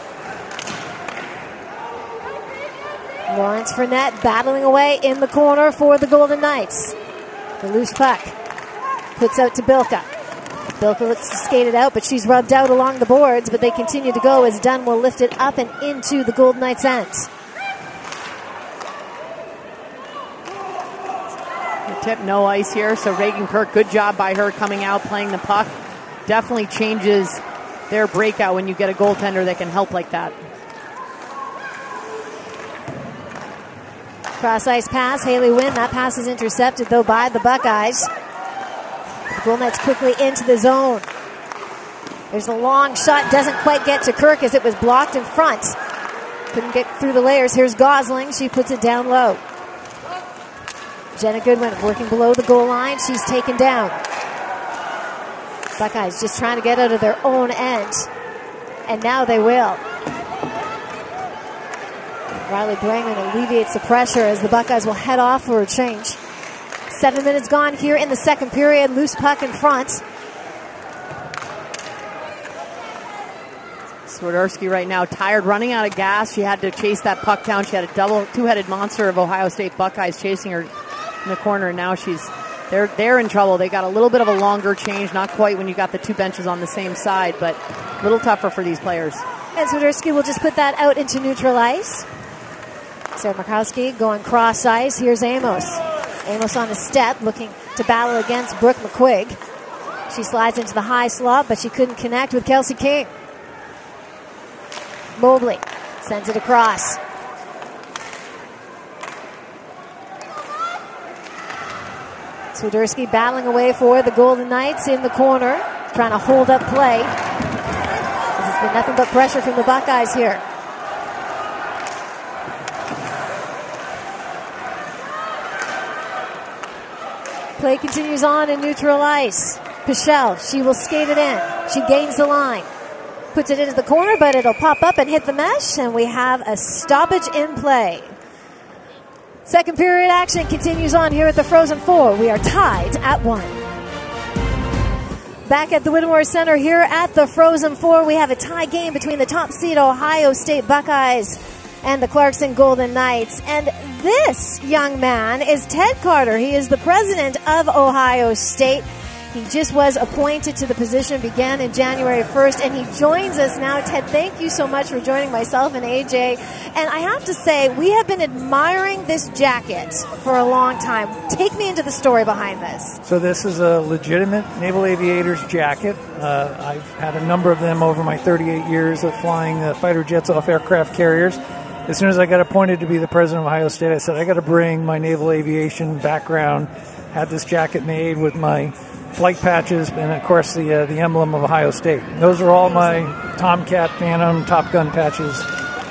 A: Lawrence Fournette battling away in the corner for the Golden Knights. The loose puck puts out to Bilka. Bilka looks to skate it out, but she's rubbed out along the boards, but they continue to go as Dunn will lift it up and into the Golden Knights' end.
B: The tip, no ice here, so Reagan Kirk, good job by her coming out, playing the puck. Definitely changes their breakout when you get a goaltender that can help like that.
A: Cross ice pass, Haley Wynn. That pass is intercepted though by the Buckeyes. The Golden Knights quickly into the zone. There's a long shot, doesn't quite get to Kirk as it was blocked in front. Couldn't get through the layers. Here's Gosling, she puts it down low. Jenna Goodwin working below the goal line, she's taken down. Buckeyes just trying to get out of their own end, and now they will. Riley Brangman alleviates the pressure as the Buckeyes will head off for a change. 7 minutes gone here in the second period. Loose puck in front.
B: Swiderski right now tired, running out of gas. She had to chase that puck down. She had a two-headed monster of Ohio State Buckeyes chasing her in the corner, and now they're in trouble. They got a little bit of a longer change, not quite when you got the two benches on the same side, but a little tougher for these players.
A: And Swiderski will just put that out into neutral ice. Sarah Markowski going cross ice. Here's Amos. Amos on the step, looking to battle against Brooke McQuigg. She slides into the high slot, but she couldn't connect with Kelsey King. Mobley sends it across. Swiderski battling away for the Golden Knights in the corner, trying to hold up play. This has been nothing but pressure from the Buckeyes here. Play continues on in neutral ice. Pichelle, she will skate it in. She gains the line. Puts it into the corner, but it'll pop up and hit the mesh, and we have a stoppage in play. Second period action continues on here at the Frozen Four. We are tied at 1. Back at the Whittemore Center here at the Frozen Four, we have a tie game between the top seed Ohio State Buckeyes and the Clarkson Golden Knights. And this young man is Ted Carter. He is the president of Ohio State. He just was appointed to the position, began in January 1st, and he joins us now. Ted, thank you so much for joining myself and AJ. And I have to say, we have been admiring this jacket for a long time. Take me into the story behind this.
G: So this is a legitimate Naval Aviator's jacket. I've had a number of them over my 38 years of flying fighter jets off aircraft carriers. As soon as I got appointed to be the president of Ohio State, I said, I got to bring my naval aviation background. Had this jacket made with my flight patches and, of course, the emblem of Ohio State. Those are all my Tomcat, Phantom, Top Gun patches.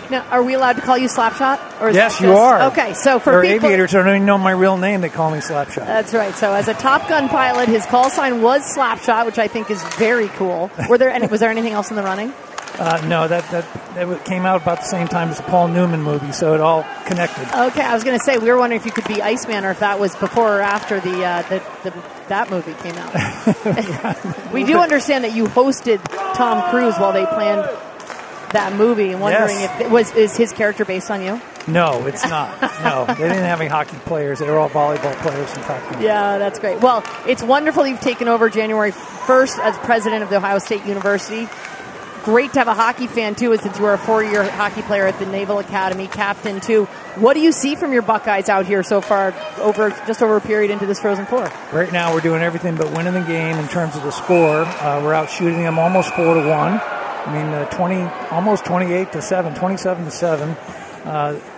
B: Now, are we allowed to call you Slapshot? Or is
G: yes,
B: that
G: you are.
B: Okay, so for people,
G: aviators who don't even know my real name, they call me Slapshot.
B: That's right. So as a Top Gun pilot, his call sign was Slapshot, which I think is very cool. Was there anything else in the running?
G: No, that came out about the same time as the Paul Newman movie, so it all connected.
B: Okay, I was going to say, we were wondering if you could be Iceman or if that was before or after that movie came out. We do understand that you hosted Tom Cruise while they planned that movie, and wondering if is his character based on you?
G: No, it's not. No, they didn't have any hockey players. They were all volleyball players in Top Gun.
B: Yeah, that's great. Well, it's wonderful you've taken over January 1st as president of the Ohio State University. Great to have a hockey fan, too, since you were a 4-year hockey player at the Naval Academy, captain, too. What do you see from your Buckeyes out here so far, just over a period into this Frozen Four?
G: Right now, we're doing everything but winning the game in terms of the score. We're out shooting them almost 4-1. I mean, almost 28-7, 27-7.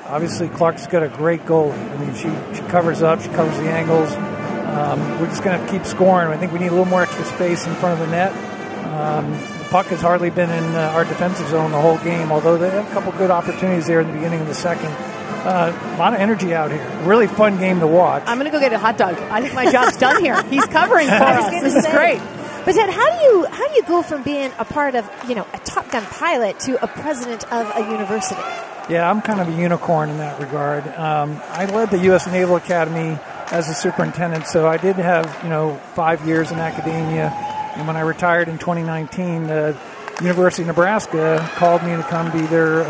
G: Obviously, Clark's got a great goal. I mean, she covers up, she covers the angles. We're just going to keep scoring. I think we need a little more extra space in front of the net. The puck has hardly been in our defensive zone the whole game, although they have a couple good opportunities there in the beginning of the second. A lot of energy out here. Really fun game to watch.
B: I'm going to go get a hot dog. I think my job's done here. He's covering for us. This is great.
A: But Ted, how do you go from being a part of a Top Gun pilot to a president of a university?
G: Yeah, I'm kind of a unicorn in that regard. I led the U.S. Naval Academy as a superintendent, so I did have 5 years in academia. And when I retired in 2019, the University of Nebraska called me to come be their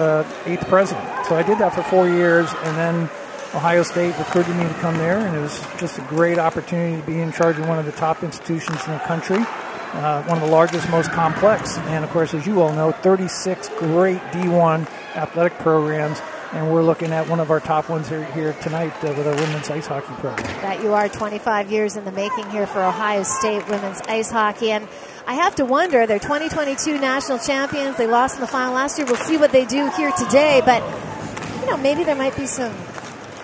G: 8th president. So I did that for 4 years, and then Ohio State recruited me to come there, and it was just a great opportunity to be in charge of one of the top institutions in the country, one of the largest, most complex, and of course, as you all know, 36 great D1 athletic programs, and we're looking at one of our top ones here tonight with our women's ice hockey program.
A: That you are 25 years in the making here for Ohio State women's ice hockey, and I have to wonder, they're 2022 national champions. They lost in the final last year. We'll see what they do here today, but maybe there might be some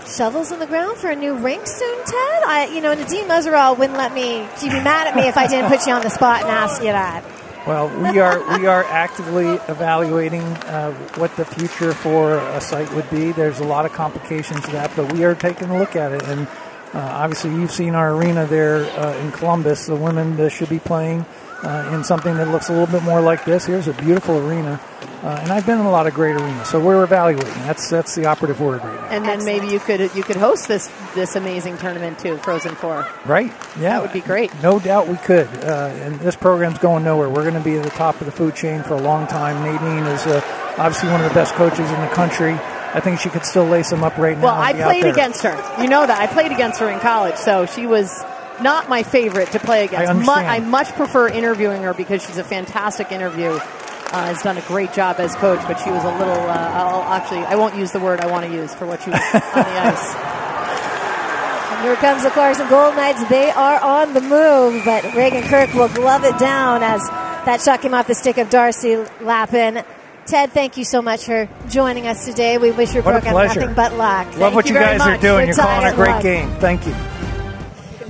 A: shovels in the ground for a new rink soon, Ted. Nadine Muzerall wouldn't let me. She'd be mad at me if I didn't put you on the spot and ask you that.
G: Well, we are actively evaluating what the future for a site would be. There's a lot of complications to that, but we are taking a look at it. And obviously, you've seen our arena there in Columbus. The women should be playing in something that looks a little bit more like this. Here's a beautiful arena. And I've been in a lot of great arenas, so we're evaluating. That's the operative word right now.
B: And then maybe you could host this amazing tournament too, Frozen Four.
G: Right? Yeah,
B: that would be great.
G: No doubt we could. And this program's going nowhere. We're going to be at the top of the food chain for a long time. Nadine is obviously one of the best coaches in the country. I think she could still lace them up right now.
B: Well, I played against her. You know that. I played against her in college, so she was not my favorite to play against. I much prefer interviewing her because she's a fantastic interview. Has done a great job as coach, but she was a little, I won't use the word I want to use for what she was on the ice.
A: And here comes the Clarkson Golden Knights. They are on the move, but Reagan Kirk will glove it down as that shot came off the stick of Darcy Lappin. Ted, thank you so much for joining us today. We wish your program nothing but luck.
G: Love what you guys are doing. You're calling a great game. Thank you.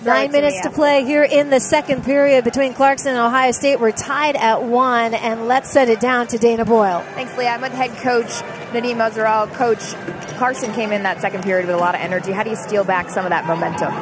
A: 9 minutes to play here in the second period between Clarkson and Ohio State. We're tied at 1, and let's set it down to Dana Boyle.
D: Thanks, Leah. I'm with head coach Nadine Moseral. Coach, Clarkson came in that second period with a lot of energy. How do you steal back some of that momentum?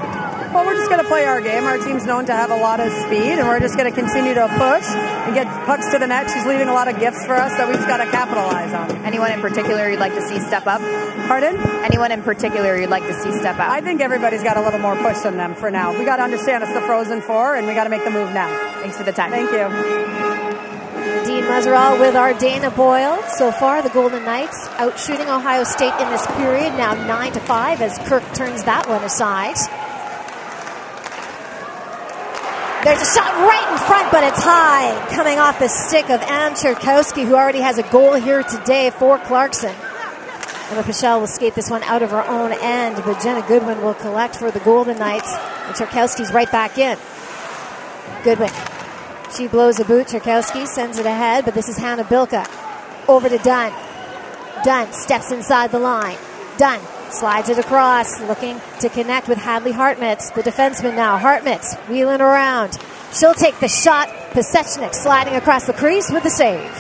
H: Well, we're just going to play our game. Our team's known to have a lot of speed, and we're just going to continue to push and get pucks to the net. She's leaving a lot of gifts for us that we've just got to capitalize on.
D: Anyone in particular you'd like to see step up?
H: Pardon?
D: Anyone in particular you'd like to see step up?
H: I think everybody's got a little more push than them for now. We got to understand it's the Frozen Four, and we got to make the move now.
D: Thanks for the time.
H: Thank you.
A: Dean Moseral with our Dana Boyle. So far, the Golden Knights out shooting Ohio State in this period, now 9-5 as Kirk turns that one aside. There's a shot right in front, but it's high, coming off the stick of Ann Cherkowski, who already has a goal here today for Clarkson. Emma Pichel will skate this one out of her own end, but Jenna Goodwin will collect for the Golden Knights, and Cherkowski's right back in. Goodwin. She blows a boot. Cherkowski sends it ahead, but this is Hannah Bilka. Over to Dunn. Dunn steps inside the line. Dunn slides it across, looking to connect with Hadley Hartmetz, the defenseman now. Hartmetz wheeling around. She'll take the shot. Pesechnik sliding across the crease with the save.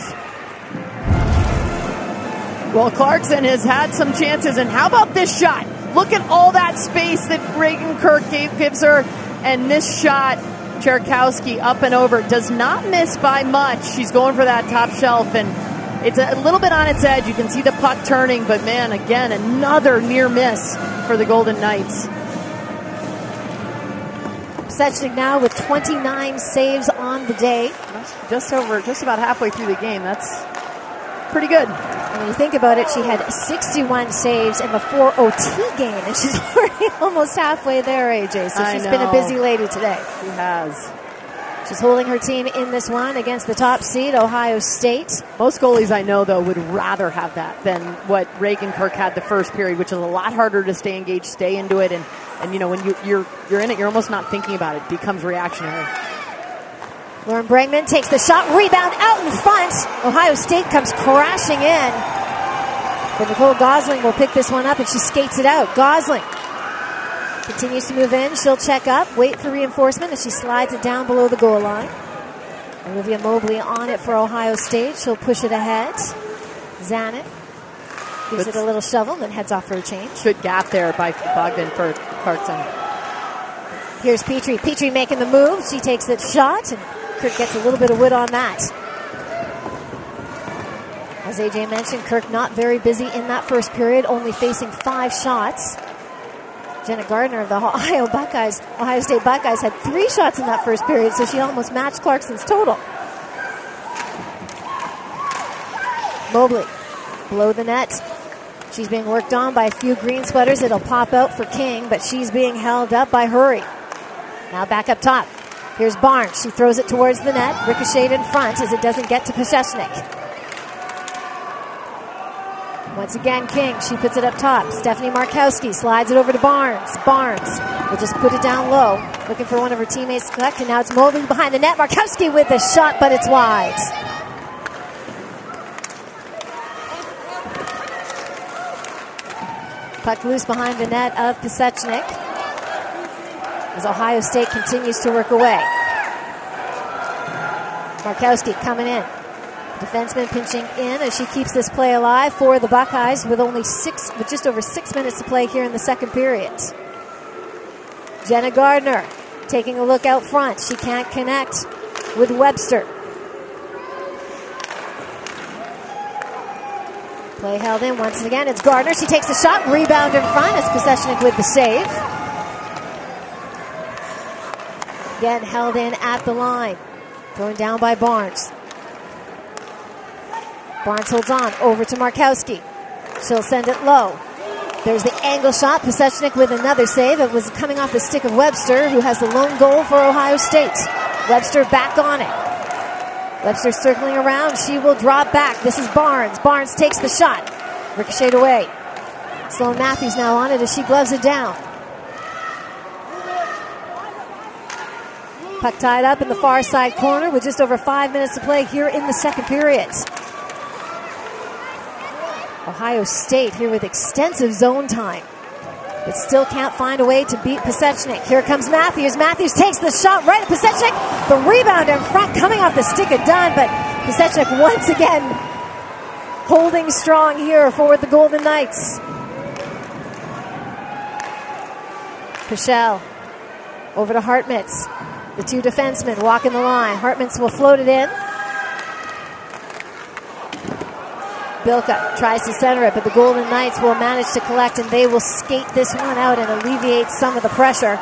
B: Well, Clarkson has had some chances, and how about this shot? Look at all that space that Reagan Kirk gives her, and this shot, Cherkowski up and over, does not miss by much. She's going for that top shelf, and it's a little bit on its edge. You can see the puck turning, but man, again, another near miss for the Golden Knights.
A: Pesechnik now with 29 saves on the day.
B: Just about halfway through the game. That's pretty good.
A: And when you think about it, she had 61 saves in the 4 OT game, and she's already almost halfway there, AJ. So she's been a busy lady today.
B: She has.
A: She's holding her team in this one against the top seed, Ohio State.
B: Most goalies I know, though, would rather have that than what Reagan Kirk had the first period, which is a lot harder to stay engaged, stay into it, and you know, when you're in it, you're almost not thinking about it. It becomes reactionary.
A: Lauren Bregman takes the shot, rebound out in front. Ohio State comes crashing in. But Nicole Gosling will pick this one up, and she skates it out. Gosling continues to move in. She'll check up, wait for reinforcement as she slides it down below the goal line. Olivia Mobley on it for Ohio State. She'll push it ahead. Zanuck gives it a little shovel, then heads off for a change.
B: Good gap there by Bogdan for Clarkson.
A: Here's Petrie. Petrie making the move. She takes the shot, and Kirk gets a little bit of wood on that. As AJ mentioned, Kirk not very busy in that first period, only facing 5 shots. Jenna Gardner of the Ohio State Buckeyes, had 3 shots in that first period, so she almost matched Clarkson's total. Mobley, below the net. She's being worked on by a few green sweaters. It'll pop out for King, but she's being held up by Hurry. Now back up top. Here's Barnes. She throws it towards the net. Ricocheted in front as it doesn't get to Pesechnik. Once again, King. She puts it up top. Stephanie Markowski slides it over to Barnes. Barnes will just put it down low, looking for one of her teammates to collect. And now it's Mobley behind the net. Markowski with the shot, but it's wide. Puck loose behind the net of Pesechnik as Ohio State continues to work away. Markowski coming in. Defenseman pinching in as she keeps this play alive for the Buckeyes with just over 6 minutes to play here in the second period. Jenna Gardner taking a look out front. She can't connect with Webster. Play held in once again. It's Gardner. She takes the shot. Rebound in front. It's Pasechnik with the save. Again held in at the line. Thrown down by Barnes. Barnes holds on. Over to Markowski. She'll send it low. There's the angle shot. Pasechnik with another save. It was coming off the stick of Webster, who has the lone goal for Ohio State. Webster back on it. Webster circling around. She will drop back. This is Barnes. Barnes takes the shot. Ricocheted away. Sloan Matthews now on it as she gloves it down. Puck tied up in the far side corner with just over 5 minutes to play here in the second period. Ohio State here with extensive zone time, but still can't find a way to beat Pasechnik. Here comes Matthews. Matthews takes the shot right at Pasechnik. The rebound in front coming off the stick of Dunn, but Pasechnik once again holding strong here for the Golden Knights. Pichel over to Hartmutz. The two defensemen walking the line. Hartmutz will float it in. Bilka tries to center it, but the Golden Knights will manage to collect, and they will skate this one out and alleviate some of the pressure.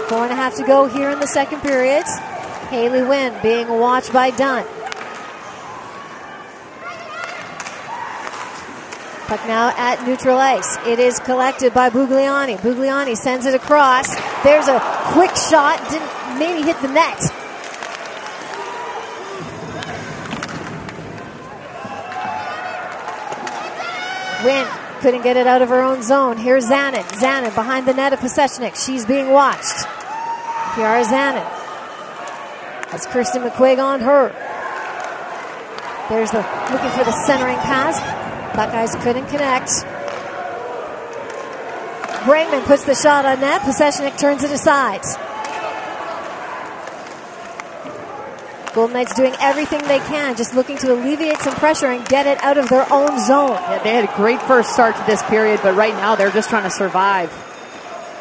A: 4.5 to go here in the second period. Haley Wynn being watched by Dunn. Puck now at neutral ice. It is collected by Bugliani. Bugliani sends it across. There's a quick shot. Didn't maybe hit the net. Wynn couldn't get it out of her own zone. Here's Zanin. Zanin behind the net of Pasechnik. She's being watched. Kiara Zanin. That's Kirsten McQuaig on her. There's the looking for the centering pass. Buckeyes couldn't connect. Bregman puts the shot on net. Pasechnik turns it aside. Golden Knights doing everything they can, just looking to alleviate some pressure and get it out of their own zone.
B: Yeah, they had a great first start to this period, but right now they're just trying to survive.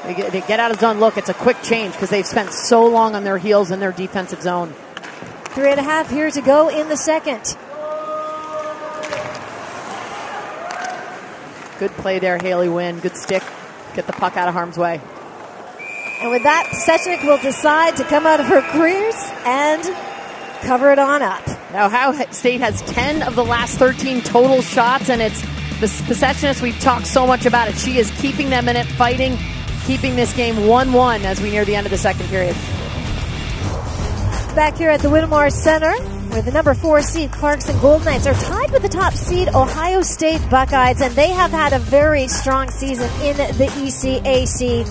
B: They get out of zone. Look, it's a quick change because they've spent so long on their heels in their defensive zone.
A: 3.5 here to go in the second.
B: Good play there, Haley Wynn. Good stick. Get the puck out of harm's way.
A: And with that, Pasechnik will decide to come out of her crease and cover it on up.
B: Now, Ohio State has 10 of the last 13 total shots, and it's the Pasechnik we've talked so much about it. She is keeping them in it, fighting, keeping this game 1-1 as we near the end of the second period.
A: Back here at the Whittemore Center, where the number 4 seed Clarkson Golden Knights are tied with the top seed Ohio State Buckeyes, and they have had a very strong season in the ECAC.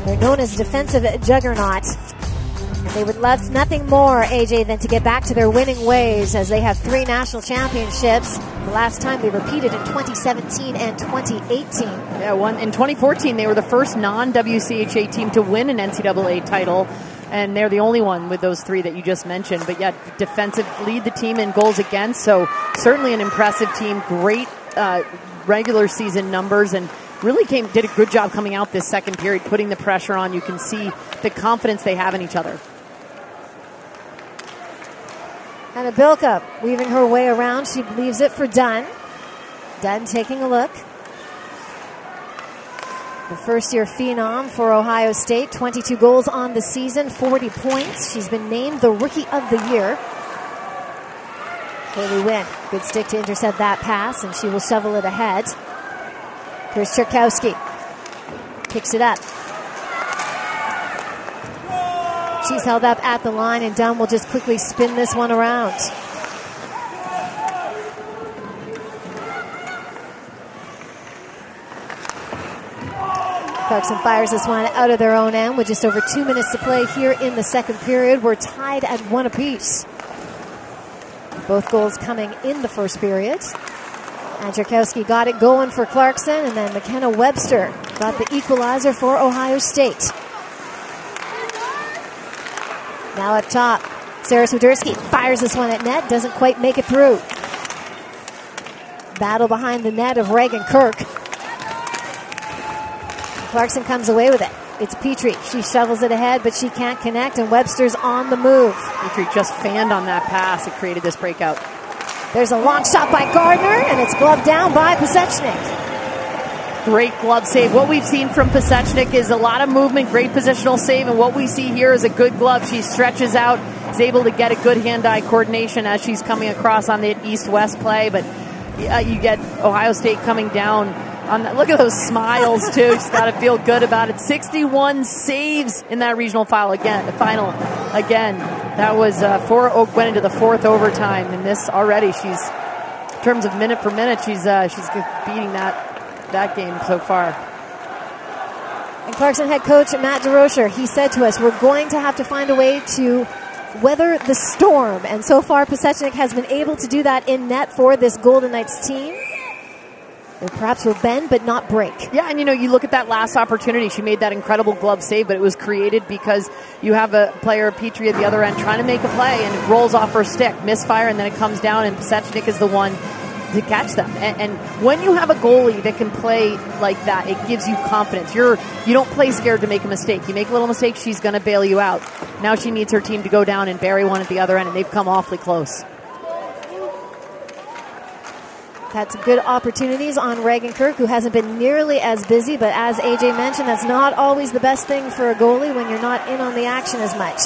A: They're known as defensive juggernaut. And they would love nothing more, AJ, than to get back to their winning ways as they have 3 national championships. The last time they repeated in 2017 and 2018.
B: Yeah, in 2014, they were the first non-WCHA team to win an NCAA title. And they're the only one with those 3 that you just mentioned. But yeah, defensive lead the team in goals against. So certainly an impressive team. Great regular season numbers, and really did a good job coming out this second period, putting the pressure on. You can see the confidence they have in each other.
A: Anna Bilka weaving her way around. She leaves it for Dunn. Dunn taking a look. The first-year phenom for Ohio State. 22 goals on the season, 40 points. She's been named the Rookie of the Year. Haley Wynn, good stick to intercept that pass, and she will shovel it ahead. Here's Cherkowski. Picks it up. She's held up at the line, and Dunn will just quickly spin this one around. Clarkson fires this one out of their own end with just over 2 minutes to play here in the second period. We're tied at 1 apiece. Both goals coming in the first period. And Cherkowski got it going for Clarkson, and then McKenna Webster got the equalizer for Ohio State. Now up top, Sarah Swiderski fires this one at net, doesn't quite make it through. Battle behind the net of Reagan Kirk. Clarkson comes away with it. It's Petrie. She shovels it ahead, but she can't connect, and Webster's on the move.
B: Petrie just fanned on that pass. It created this breakout.
A: There's a long shot by Gardner, and it's gloved down by Pesechnik.
B: Great glove save. What we've seen from Pesechnik is a lot of movement, great positional save, and what we see here is a good glove. She stretches out, is able to get a good hand-eye coordination as she's coming across on the east-west play, but you get Ohio State coming down on that. Look at those smiles, too. She's got to feel good about it. 61 saves in that regional final again. That was went into the fourth overtime, and this already, she's, in terms of minute for minute, she's beating that game so far.
A: And Clarkson head coach Matt DeRocher, he said to us, we're going to have to find a way to weather the storm. And so far, Pesechnik has been able to do that in net for this Golden Knights team. They perhaps will bend but not break.
B: Yeah, and you look at that last opportunity. She made that incredible glove save, but it was created because you have a player, Petrie, at the other end trying to make a play, and it rolls off her stick, misfire, and then it comes down, and Pesechnik is the one to catch them. And when you have a goalie that can play like that, it gives you confidence. You don't play scared to make a mistake. You make a little mistake, she's going to bail you out. Now she needs her team to go down and bury one at the other end, and they've come awfully close.
A: Had some good opportunities on Reagan Kirk, who hasn't been nearly as busy, but as AJ mentioned, that's not always the best thing for a goalie when you're not in on the action as much.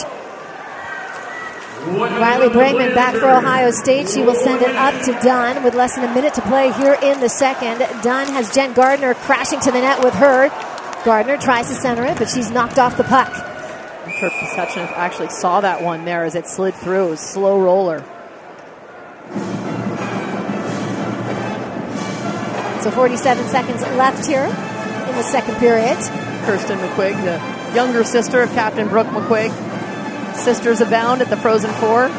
A: Riley Bregman back for Ohio State. She will send it up to Dunn with less than a minute to play here in the second. Dunn has Jen Gardner crashing to the net with her. Gardner tries to center it, but she's knocked off the puck.
B: I'm sure Pesechnik actually saw that one there as it slid through. It was a slow roller.
A: So 47 seconds left here in the second period.
B: Kirsten McQuigg, the younger sister of Captain Brooke McQuigg. Sisters abound at the Frozen Four.
A: We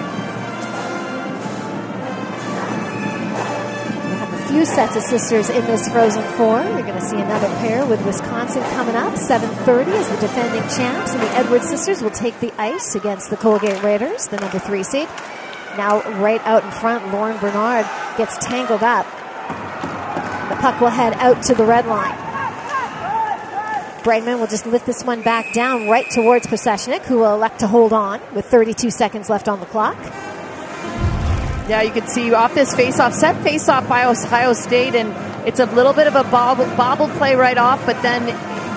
A: have a few sets of sisters in this Frozen Four. We're going to see another pair with Wisconsin coming up. 7:30 as the defending champs, and the Edwards sisters will take the ice against the Colgate Raiders, the number 3 seed. Now right out in front, Lauren Bernard gets tangled up. The puck will head out to the red line. Bregman will just lift this one back down right towards Pesechnik, who will elect to hold on with 32 seconds left on the clock.
B: Yeah, you can see off this face-off, set face-off by Ohio State, and it's a little bit of a bobbled play right off, but then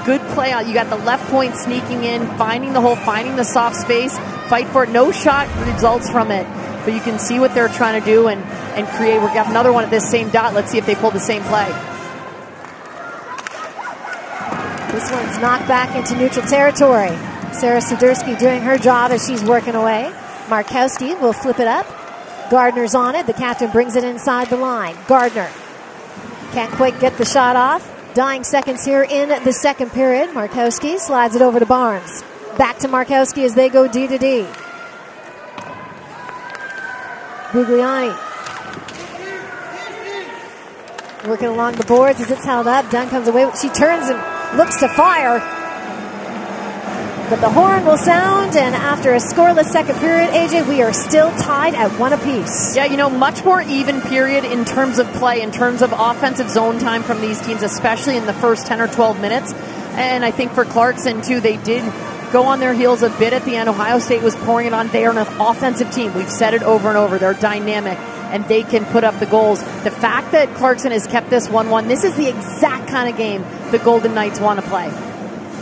B: good play out. You got the left point sneaking in, finding the hole, finding the soft space, fight for it. No shot results from it, but you can see what they're trying to do and create. We've got another one at this same dot. Let's see if they pull the same play.
A: This one's knocked back into neutral territory. Sarah Sidursky doing her job as she's working away. Markowski will flip it up. Gardner's on it. The captain brings it inside the line. Gardner can't quite get the shot off. Dying seconds here in the second period. Markowski slides it over to Barnes. Back to Markowski as they go D to D. Bugliani working along the boards as it's held up. Dunn comes away. She turns and looks to fire, but the horn will sound, and after a scoreless second period, AJ, we are still tied at 1 apiece.
B: Yeah, much more even period in terms of play, in terms of offensive zone time from these teams, especially in the first 10 or 12 minutes. And I think for Clarkson, too, they did go on their heels a bit at the end. Ohio State was pouring it on. They are an offensive team. We've said it over and over. They're dynamic, and they can put up the goals. The fact that Clarkson has kept this 1-1, this is the exact kind of game the Golden Knights want to play.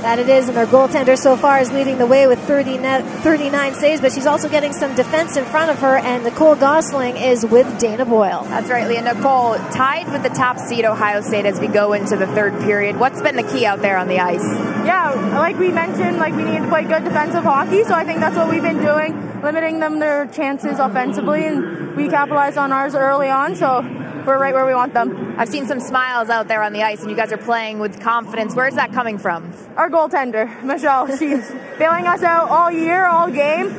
A: That it is, and their goaltender so far is leading the way with 39 saves, but she's also getting some defense in front of her, and Nicole Gosling is with Dana Boyle.
D: That's right, Leah. Nicole, tied with the top seed Ohio State as we go into the third period. What's been the key out there on the ice?
F: Yeah, like we mentioned, we need to play good defensive hockey, so I think that's what we've been doing, limiting them their chances offensively, and we capitalized on ours early on, so we're right where we want them.
D: I've seen some smiles out there on the ice, and you guys are playing with confidence. Where's that coming from?
F: Our goaltender, Michelle. She's bailing us out all year, all game.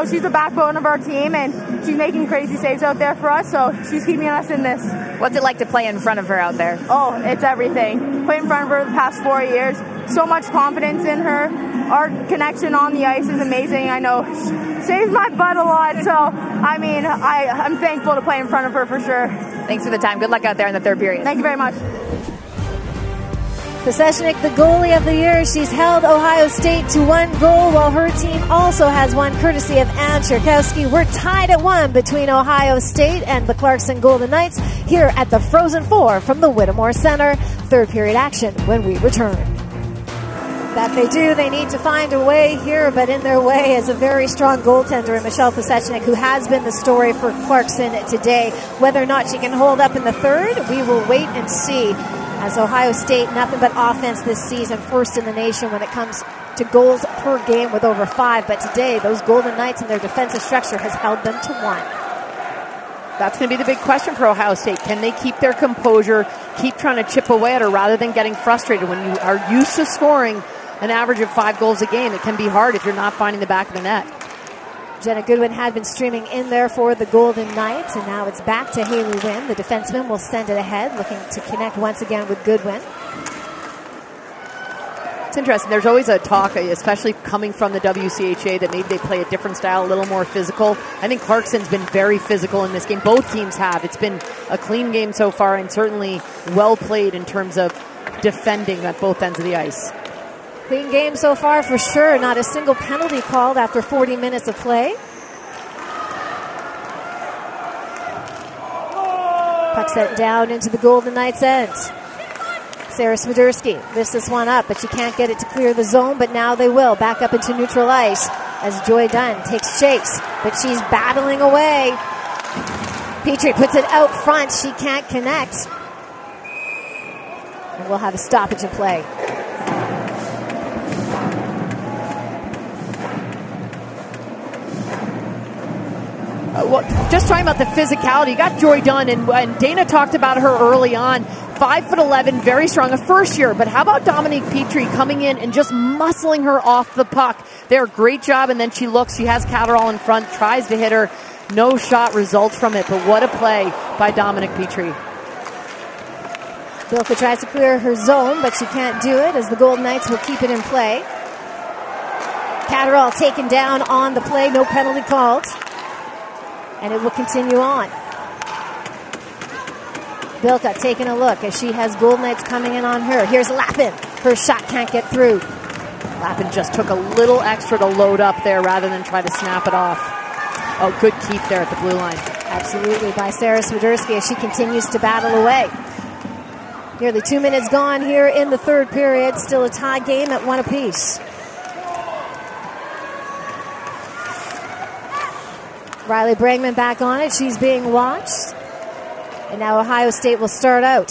F: She's the backbone of our team, and she's making crazy saves out there for us, so she's keeping us in this.
D: What's it like to play in front of her out there?
F: Oh, it's everything. Playing in front of her the past 4 years. So much confidence in her. Our connection on the ice is amazing. I know saves my butt a lot, so I'm thankful to play in front of her for sure.
D: Thanks for the time. Good luck out there in the third period.
F: Thank you very much.
A: Pesechnik, the goalie of the year. She's held Ohio State to 1 goal, while her team also has one courtesy of Ann Cherkowski. We're tied at 1 between Ohio State and the Clarkson Golden Knights here at the Frozen Four from the Whittemore Center. Third period action when we return. That they do. They need to find a way here, but in their way is a very strong goaltender in Michelle Pesechnik, who has been the story for Clarkson today. Whether or not she can hold up in the third, we will wait and see. As Ohio State, nothing but offense this season, first in the nation when it comes to goals per game with over 5. But today, those Golden Knights and their defensive structure has held them to 1.
B: That's going to be the big question for Ohio State. Can they keep their composure, keep trying to chip away at her rather than getting frustrated? When you are used to scoring an average of 5 goals a game, it can be hard if you're not finding the back of the net.
A: Jenna Goodwin had been streaming in there for the Golden Knights, and now it's back to Haley Wynn. The defenseman will send it ahead, looking to connect once again with Goodwin.
B: It's interesting. There's always a talk, especially coming from the WCHA, that maybe they play a different style, a little more physical. I think Clarkson's been very physical in this game. Both teams have. It's been a clean game so far, and certainly well played in terms of defending at both ends of the ice.
A: Clean game so far for sure. Not a single penalty called after 40 minutes of play. Puck sent down into the Golden Knights' end. Sarah Swiderski lifts this one up, but she can't get it to clear the zone, but now they will. Back up into neutral ice as Joy Dunn takes chase, but she's battling away. Petrie puts it out front. She can't connect. And we'll have a stoppage in play.
B: Well, just talking about the physicality, you got Joy Dunn, and Dana talked about her early on. 5'11", very strong, a first year. But how about Dominique Petrie coming in and just muscling her off the puck? They're a great job, and then she has Catterall in front, tries to hit her. No shot results from it, but what a play by Dominique Petrie.
A: Bilka tries to clear her zone, but she can't do it as the Golden Knights will keep it in play. Catterall taken down on the play, no penalty called. And it will continue on. Bilka taking a look as she has Golden Knights coming in on her. Here's Lappin. Her shot can't get through.
B: Lappin just took a little extra to load up there rather than try to snap it off. Oh, good keep there at the blue line.
A: Absolutely, by Sarah Swiderski as she continues to battle away. Nearly 2 minutes gone here in the third period. Still a tie game at 1 apiece. Riley Brangman back on it. She's being watched. And now Ohio State will start out.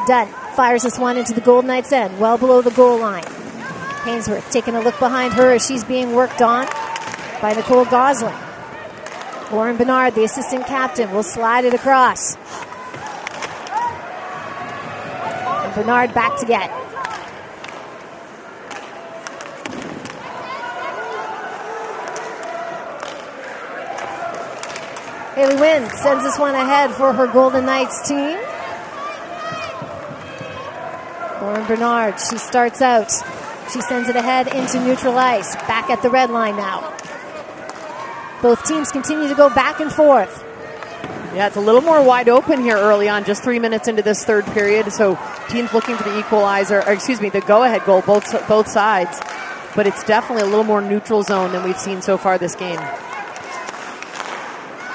A: Dunn fires this one into the Golden Knights' end, well below the goal line. Painsworth taking a look behind her as she's being worked on by Nicole Gosling. Lauren Bernard, the assistant captain, will slide it across. And Bernard back to get. Haley Wynn sends this one ahead for her Golden Knights team. Lauren Bernard, she starts out. She sends it ahead into neutral ice. Back at the red line now. Both teams continue to go back and forth.
B: Yeah, it's a little more wide open here early on, just 3 minutes into this third period. So teams looking for the equalizer, or excuse me, the go-ahead goal, both sides. But it's definitely a little more neutral zone than we've seen so far this game.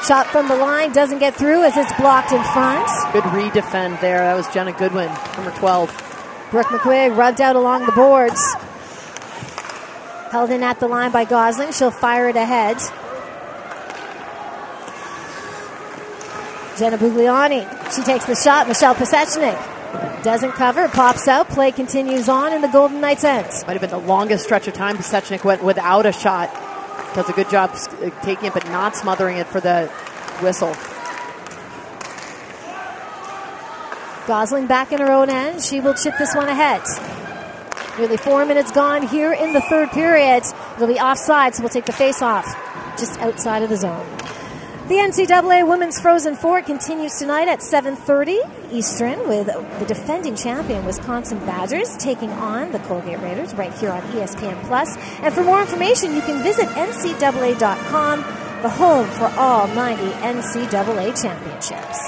A: Shot from the line doesn't get through as it's blocked in front.
B: Good re-defend there. That was Jenna Goodwin, number 12.
A: Brooke McQuigg rubbed out along the boards. Held in at the line by Gosling. She'll fire it ahead. Jenna Bugliani. She takes the shot. Michelle Pesechnik doesn't cover. Pops out. Play continues on in the Golden Knights' end.
B: Might have been the longest stretch of time Pesechnik went without a shot. Does a good job taking it, but not smothering it for the whistle.
A: Gosling back in her own end. She will chip this one ahead. Nearly 4 minutes gone here in the third period. It'll be offside, so we'll take the face-off just outside of the zone. The NCAA Women's Frozen Four continues tonight at 7:30 Eastern with the defending champion Wisconsin Badgers taking on the Colgate Raiders right here on ESPN+. And for more information, you can visit NCAA.com, the home for all 90 NCAA championships.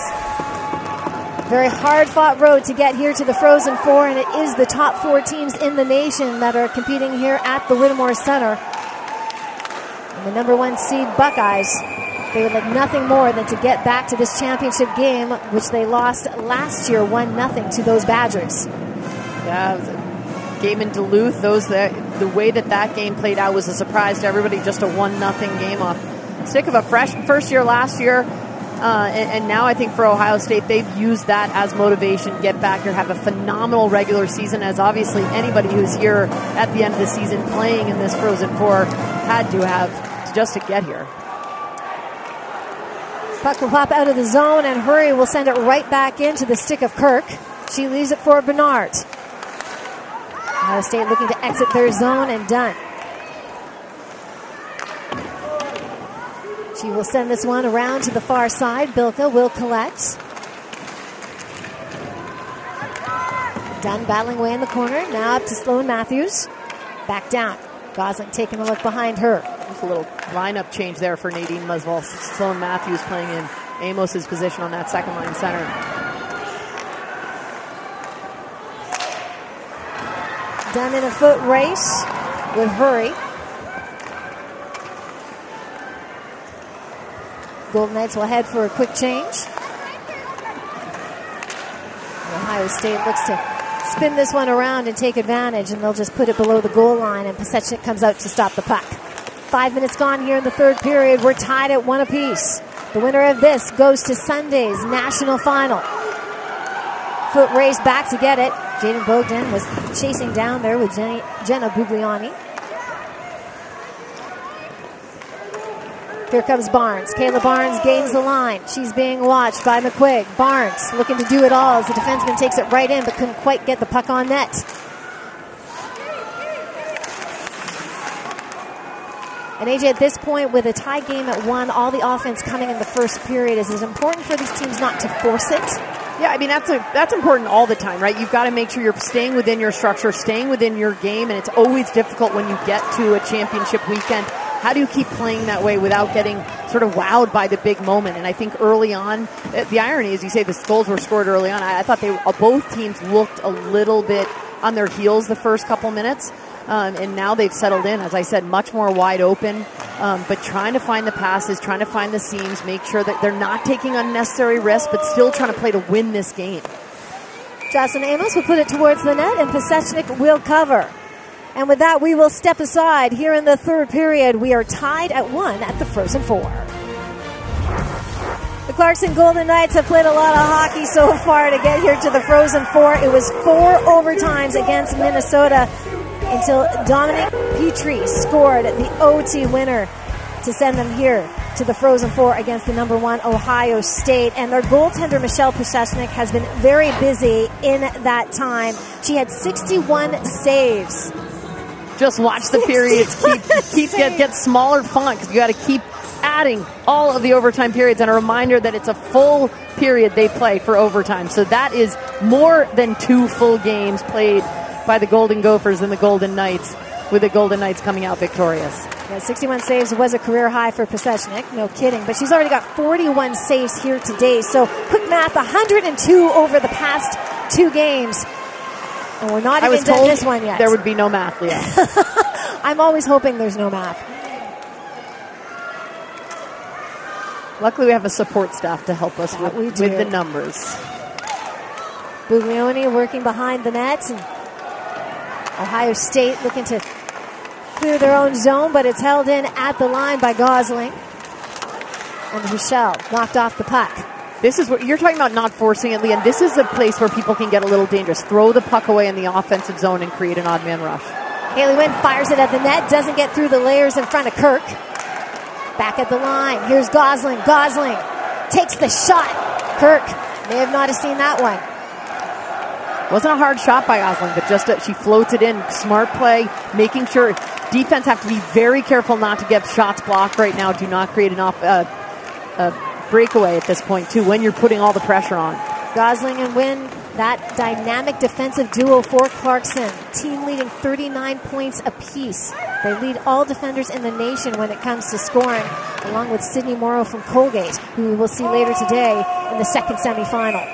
A: Very hard-fought road to get here to the Frozen Four, and it is the top 4 teams in the nation that are competing here at the Whittemore Center. And the number 1 seed Buckeyes, they would like nothing more than to get back to this championship game, which they lost last year 1-0 to those Badgers.
B: Yeah, game in Duluth, the way that game played out was a surprise to everybody, just a 1-0 game off. Sick of a fresh first year last year. And now I think for Ohio State, they've used that as motivation. Get back here, have a phenomenal regular season, as obviously anybody who's here at the end of the season playing in this Frozen Four had to have just to get here.
A: Puck will pop out of the zone, and Hurry will send it right back into the stick of Kirk. She leaves it for Bernard. Ohio State looking to exit their zone, and done. She will send this one around to the far side. Bilka will collect. Dunn battling away in the corner. Now up to Sloan Matthews. Back down. Gosling taking a look behind her.
B: Just a little lineup change there for Nadine Muswell. Sloan Matthews playing in Amos's position on that second line center.
A: Dunn in a foot race with Hurry. Golden Knights will head for a quick change. Ohio State looks to spin this one around and take advantage, and they'll just put it below the goal line, and Pasechnik comes out to stop the puck. 5 minutes gone here in the third period. We're tied at 1 apiece. The winner of this goes to Sunday's national final. Foot race back to get it. Jaden Bogdan was chasing down there with Jenna Bugliani. Here comes Barnes. Kayla Barnes gains the line. She's being watched by McQuigg. Barnes looking to do it all as the defenseman takes it right in, but couldn't quite get the puck on net. And AJ, at this point, with a tie game at 1, all the offense coming in the first period, is it important for these teams not to force it?
B: Yeah, I mean, that's important all the time, right? You've got to make sure you're staying within your structure, staying within your game, and it's always difficult when you get to a championship weekend. How do you keep playing that way without getting sort of wowed by the big moment? And I think early on, the irony is you say the goals were scored early on. I thought both teams looked a little bit on their heels the first couple minutes. And now they've settled in, as I said, much more wide open, but trying to find the passes, trying to find the seams, make sure that they're not taking unnecessary risks, but still trying to play to win this game.
A: Jocelyn Amos will put it towards the net, and Pasechnik will cover. And with that, we will step aside. Here in the third period, we are tied at 1 at the Frozen Four. The Clarkson Golden Knights have played a lot of hockey so far to get here to the Frozen Four. It was 4 overtimes against Minnesota until Dominic Petrie scored the OT winner to send them here to the Frozen Four against the number 1 Ohio State. And their goaltender, Michelle Pasechnik, has been very busy in that time. She had 61 saves.
B: Just watch the periods get smaller font, because you got to keep adding all of the overtime periods, and a reminder that it's a full period they play for overtime. So that is more than 2 full games played by the Golden Gophers and the Golden Knights, with the Golden Knights coming out victorious.
A: Yeah, 61 saves was a career high for Pasechnik, no kidding, but she's already got 41 saves here today. So quick math, 102 over the past 2 games. And we're not even done this one yet.
B: There would be no math, Leah.
A: I'm always hoping there's no math.
B: Luckily, we have a support staff to help us with the numbers.
A: Buglioni working behind the nets, and Ohio State looking to clear their own zone, but it's held in at the line by Gosling. And Michelle knocked off the puck.
B: This is what you're talking about, not forcing it, Leah. This is a place where people can get a little dangerous. Throw the puck away in the offensive zone and create an odd man rush.
A: Haley Wynn fires it at the net, doesn't get through the layers in front of Kirk. Back at the line. Here's Gosling. Gosling takes the shot. Kirk may have not seen that one.
B: Wasn't a hard shot by Gosling, but just she floats it in. Smart play, making sure defense have to be very careful not to get shots blocked right now. Do not create an breakaway at this point, too, when you're putting all the pressure on.
A: Gosling and Wynn, that dynamic defensive duo for Clarkson. Team leading 39 points apiece. They lead all defenders in the nation when it comes to scoring, along with Sydney Morrow from Colgate, who we will see later today in the second semifinal.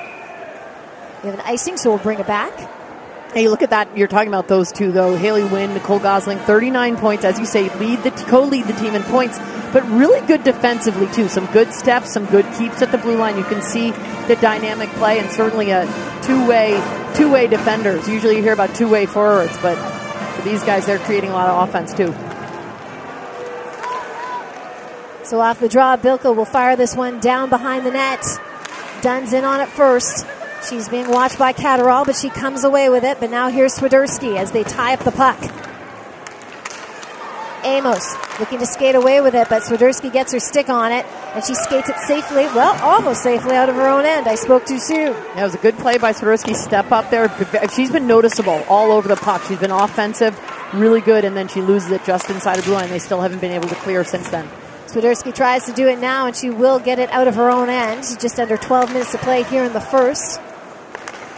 A: We have an icing, so we'll bring it back.
B: Hey, look at that. You're talking about those two, though. Haley Wynn, Nicole Gosling, 39 points. As you say, co-lead the team in points, but really good defensively, too. Some good steps, some good keeps at the blue line. You can see the dynamic play, and certainly a two-way defenders. Usually you hear about two-way forwards, but for these guys, they're creating a lot of offense, too.
A: So off the draw, Bilka will fire this one down behind the net. Dunn's in on it first. She's being watched by Catterall, but she comes away with it. But now here's Swiderski as they tie up the puck. Amos looking to skate away with it, but Swiderski gets her stick on it, and she skates it safely, well, almost safely out of her own end. I spoke too soon.
B: Yeah, it was a good play by Swiderski. Step up there. She's been noticeable all over the puck. She's been offensive, really good, and then she loses it just inside of blue line. They still haven't been able to clear since then.
A: Swiderski tries to do it now, and she will get it out of her own end. Just under 12 minutes to play here in the first.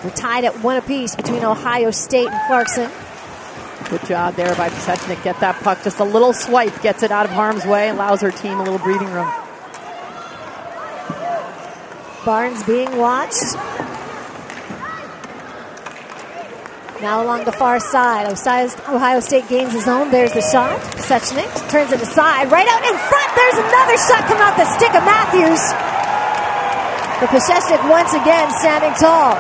A: We're tied at 1 apiece between Ohio State and Clarkson.
B: Good job there by Pesechnik. Get that puck. Just a little swipe gets it out of harm's way, allows her team a little breathing room.
A: Barnes being watched. Now along the far side. Ohio State gains his own. There's the shot. Pesechnik turns it aside. Right out in front. There's another shot coming off the stick of Matthews. But Pesechnik once again standing tall.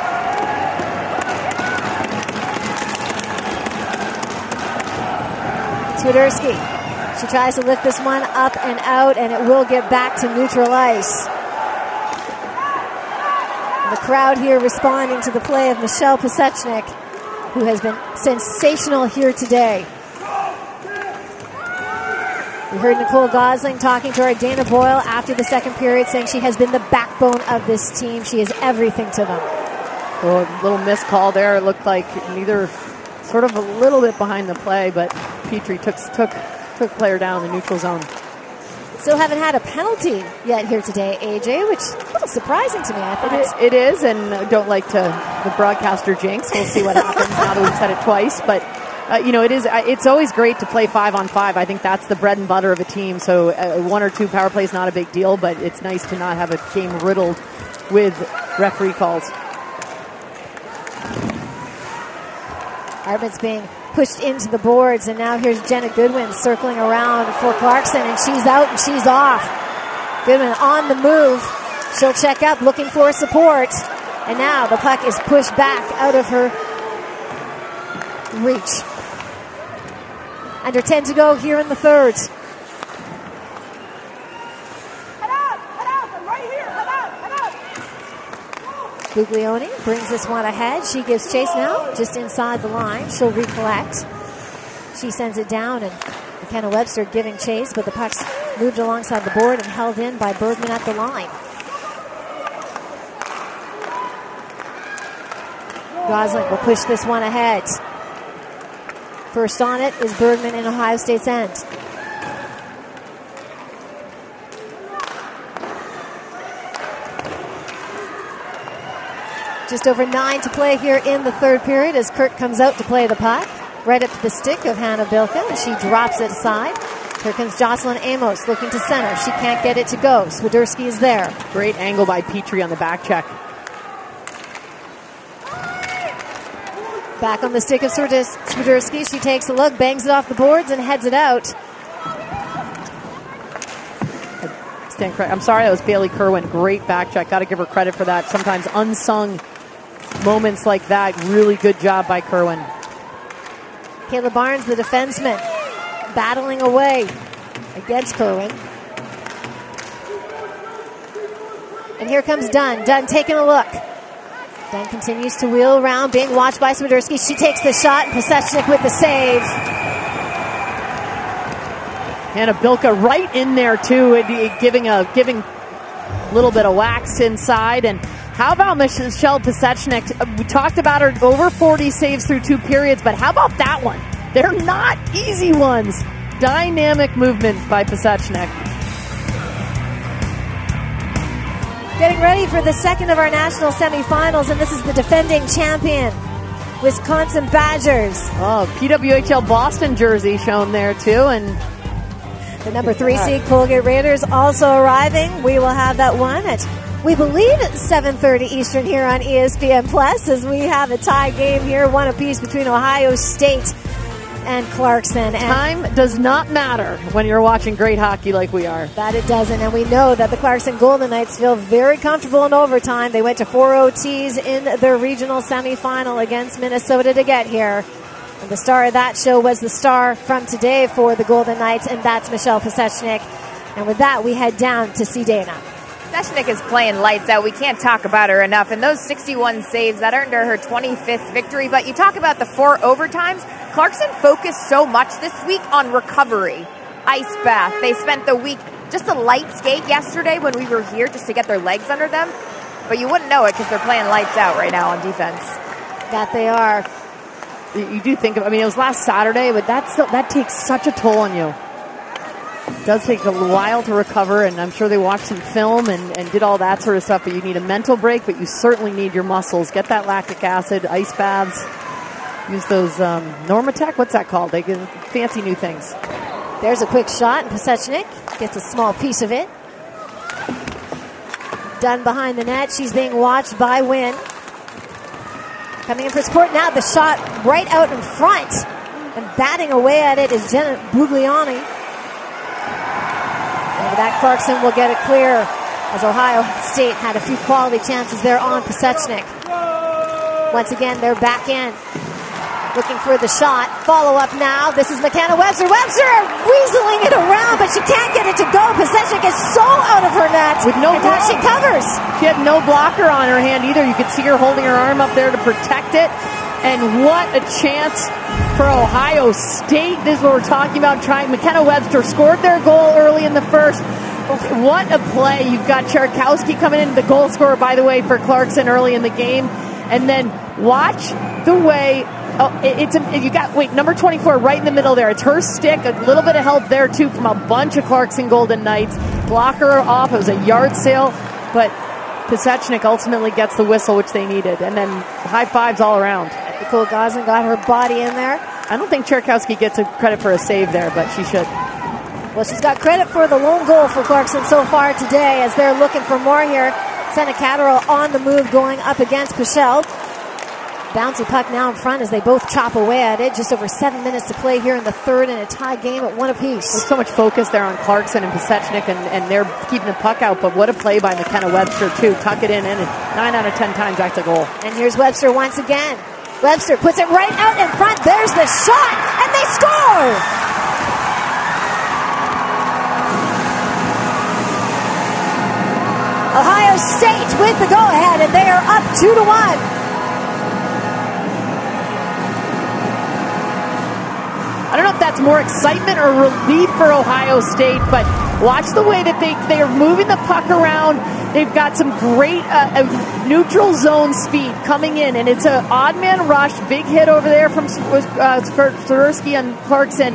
A: Swiderski. She tries to lift this one up and out, and it will get back to neutral ice. And the crowd here responding to the play of Michelle Pesechnik, who has been sensational here today. We heard Nicole Gosling talking to our Dana Boyle after the second period, saying she has been the backbone of this team. She is everything to them.
B: Oh, a little missed call there. It looked like neither, sort of a little bit behind the play, but Petrie took player down in the neutral zone.
A: Still haven't had a penalty yet here today, AJ, which is a little surprising to me. I thought
B: it is, and don't like the broadcaster jinx. We'll see what happens now that we've said it twice. But it's always great to play 5-on-5. I think that's the bread and butter of a team. So 1 or 2 power plays not a big deal, but it's nice to not have a game riddled with referee calls.
A: Arvid's being pushed into the boards, and now here's Jenna Goodwin circling around for Clarkson, and she's out and she's off. Goodwin on the move. She'll check up looking for support, and now the puck is pushed back out of her reach. Under 10 to go here in the third. Buglioni brings this one ahead. She gives chase now, just inside the line. She'll recollect. She sends it down, and McKenna Webster giving chase, but the puck's moved alongside the board and held in by Bergman at the line. Gosling will push this one ahead. First on it is Bergman in Ohio State's end. Just over 9 to play here in the third period as Kirk comes out to play the puck. Right up to the stick of Hannah Bilka, and she drops it aside. Here comes Jocelyn Amos looking to center. She can't get it to go. Swiderski is there.
B: Great angle by Petrie on the back check.
A: Back on the stick of Swiderski. She takes a look, bangs it off the boards, and heads it out.
B: I'm sorry, that was Bailey Kerwin. Great back check. Got to give her credit for that. Sometimes unsung moments like that. Really good job by Kerwin.
A: Kayla Barnes, the defenseman, battling away against Kerwin. And here comes Dunn. Dunn taking a look. Dunn continues to wheel around, being watched by Swiderski. She takes the shot, and Pesechnik with the save.
B: Hannah Bilka right in there too, giving a little bit of wax inside. And how about Michelle Pesechnik? We talked about her over 40 saves through 2 periods, but how about that one? They're not easy ones. Dynamic movement by Pesechnik.
A: Getting ready for the second of our national semifinals, and this is the defending champion, Wisconsin Badgers.
B: Oh, PWHL Boston jersey shown there too, and
A: the number 3 seed Colgate Raiders also arriving. We will have that one at We believe it's 7:30 Eastern here on ESPN Plus as we have a tie game here, one apiece between Ohio State and Clarkson. And
B: time does not matter when you're watching great hockey like we are.
A: That it doesn't, and we know that the Clarkson Golden Knights feel very comfortable in overtime. They went to 4 OTs in their regional semifinal against Minnesota to get here. And the star of that show was the star from today for the Golden Knights, and that's Michelle Pesechnik. And with that, we head down to see Dana.
D: Pesechnik is playing lights out. We can't talk about her enough. And those 61 saves, that earned her 25th victory. But you talk about the 4 overtimes. Clarkson focused so much this week on recovery. Ice bath. They spent the week just a light skate yesterday when we were here just to get their legs under them. But you wouldn't know it because they're playing lights out right now on defense.
A: That they are.
B: You do think of, I mean, it was last Saturday, but that takes such a toll on you. It does take a while to recover, and I'm sure they watched some film and did all that sort of stuff, but you need a mental break, but you certainly need your muscles. Get that lactic acid, ice baths, use those Normatec, what's that called? They get fancy new things.
A: There's a quick shot, and Pesechnik gets a small piece of it. Done behind the net. She's being watched by Wynn. Coming in for support now, the shot right out in front, and batting away at it is Jenna Bugliani. And with that, Clarkson will get it clear as Ohio State had a few quality chances there on Pesechnik. Once again, they're back in. Looking for the shot. Follow up now. This is McKenna Webster. Webster weaseling it around, but she can't get it to go. Pesechnik is so out of her net.
B: With no block.
A: She covers.
B: She had no blocker on her hand either. You could see her holding her arm up there to protect it. And what a chance for Ohio State. This is what we're talking about. McKenna Webster scored their goal early in the first. What a play. You've got Charkowski coming in, the goal scorer, by the way, for Clarkson early in the game. And then watch the way... number 24 right in the middle there. It's her stick. A little bit of help there, too, from a bunch of Clarkson Golden Knights. Block her off. It was a yard sale, but Pesechnik ultimately gets the whistle, which they needed. And then high fives all around.
A: Nicole Gosling got her body in there.
B: I don't think Charkowski gets a credit for a save there, but she should.
A: Well, she's got credit for the lone goal for Clarkson so far today as they're looking for more here. Senna Catterall on the move going up against Pichel. Bouncy puck now in front as they both chop away at it. Just over 7 minutes to play here in the third in a tie game at 1 apiece.
B: There's so much focus there on Clarkson and Pesechnik, and they're keeping the puck out, but what a play by McKenna Webster, too. Tuck it in, and 9 out of 10 times that's a goal.
A: And here's Webster once again. Webster puts it right out in front. There's the shot, and they score! Ohio State with the go-ahead, and they are up 2-1.
B: I don't know if that's more excitement or relief for Ohio State, but watch the way that they are moving the puck around. They've got some great neutral zone speed coming in, and it's an odd man rush. Big hit over there from Swiderski and Clarkson.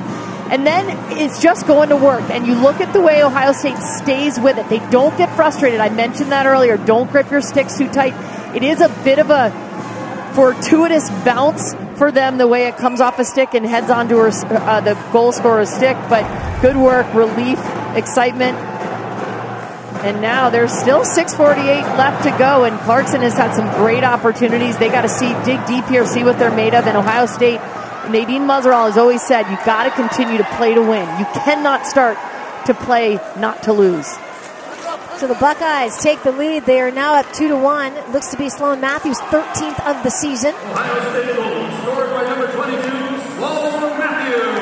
B: And then it's just going to work. And you look at the way Ohio State stays with it. They don't get frustrated. I mentioned that earlier. Don't grip your sticks too tight. It is a bit of a fortuitous bounce for them, the way it comes off a stick and heads onto her, the goal scorer's stick. But good work, relief, excitement. And now there's still 6:48 left to go, and Clarkson has had some great opportunities. They got to dig deep here, see what they're made of. And Ohio State, Nadine Muzzerall has always said, you've got to continue to play to win. You cannot start to play not to lose.
A: So the Buckeyes take the lead. They are now up 2-1. It looks to be Sloan Matthews' 13th of the season.
I: Ohio State goal scored by number 22, Sloan Matthews.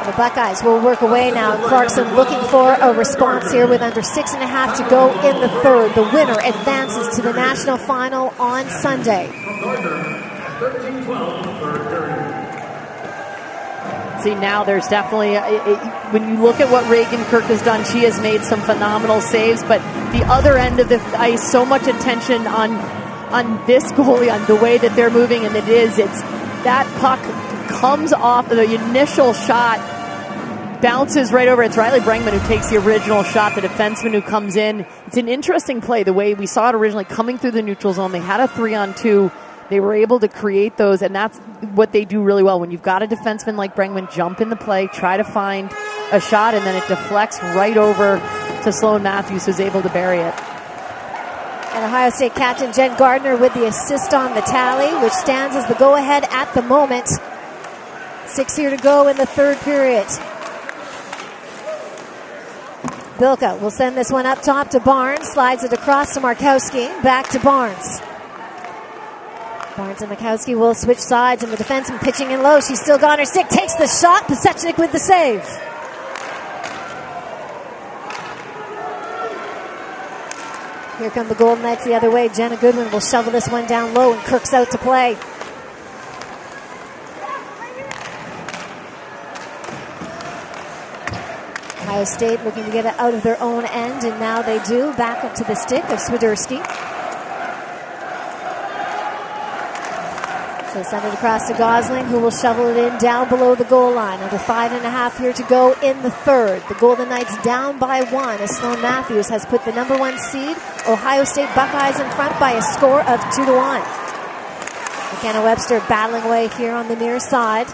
A: The Buckeyes will work away now. Clarkson looking for a response here with under 6.5 to go in the third. The winner advances to the national final on Sunday.
B: See, now there's definitely, when you look at what Reagan Kirk has done, she has made some phenomenal saves, but the other end of the ice, so much attention on this goalie, on the way that they're moving, and it's that puck comes off the initial shot, bounces right over. It's Riley Bregman who takes the original shot, the defenseman who comes in. It's an interesting play, the way we saw it originally coming through the neutral zone. They had a 3-on-2. They were able to create those, and that's what they do really well. When you've got a defenseman like Bregman, jump in the play, try to find a shot, and then it deflects right over to Sloan Matthews, who's able to bury it.
A: And Ohio State captain Jen Gardner with the assist on the tally, which stands as the go-ahead at the moment. 6 here to go in the third period. Bilka will send this one up top to Barnes, slides it across to Markowski, back to Barnes. Barnes and Markowski will switch sides, and the defenseman pitching in low. She's still got her stick, takes the shot. Pasechnik with the save. Here come the Golden Knights the other way. Jenna Goodwin will shovel this one down low, and Kirk's out to play. Ohio State looking to get it out of their own end, and now they do. Back up to the stick of Swiderski. So send it across to Gosling, who will shovel it in down below the goal line. Under 5.5 here to go in the third. The Golden Knights down by 1 as Sloan Matthews has put the #1 seed, Ohio State Buckeyes, in front by a score of 2-1. McKenna Webster battling away here on the near side.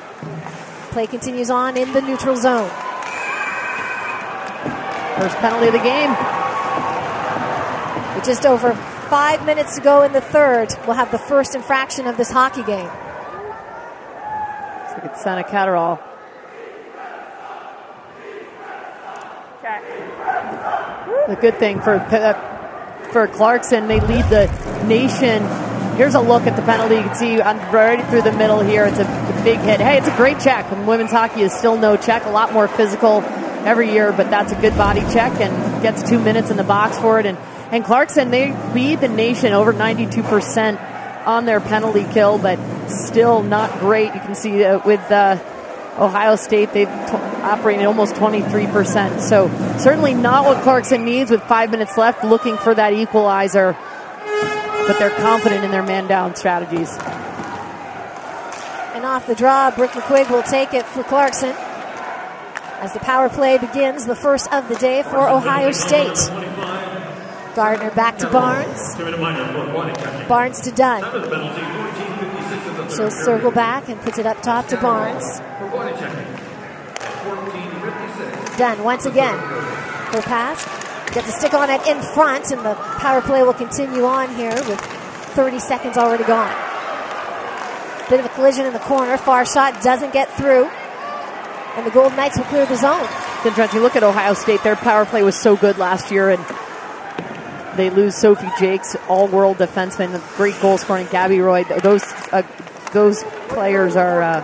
A: Play continues on in the neutral zone.
B: First penalty of the game.
A: With just over 5 minutes to go in the third, we'll have the first infraction of this hockey game.
B: Looks like it's Santa Catterall.
F: Okay.
B: The good thing for Clarkson, they lead the nation. Here's a look at the penalty. You can see right through the middle here. It's a big hit. Hey, it's a great check. And women's hockey is still no check. A lot more physical every year, but that's a good body check and gets 2 minutes in the box for it. And Clarkson, they lead the nation over 92% on their penalty kill, but still not great. You can see with Ohio State, they've operated almost 23%. So certainly not what Clarkson needs with 5 minutes left, looking for that equalizer, but they're confident in their man-down strategies.
A: And off the draw, Brooke McQuigg will take it for Clarkson as the power play begins, the first of the day for Ohio State. Gardner back to Barnes. Barnes to Dunn. She'll circle back and puts it up top to Barnes. Dunn once again. Her pass. Gets a stick on it in front, and the power play will continue on here with 30 seconds already gone. Bit of a collision in the corner. Far shot doesn't get through. And the Golden Knights will clear the zone.
B: Then, Trent, you look at Ohio State, their power play was so good last year, and they lose Sophie Jakes, all-world defenseman, great goal scoring, Gabby Roy. Those players are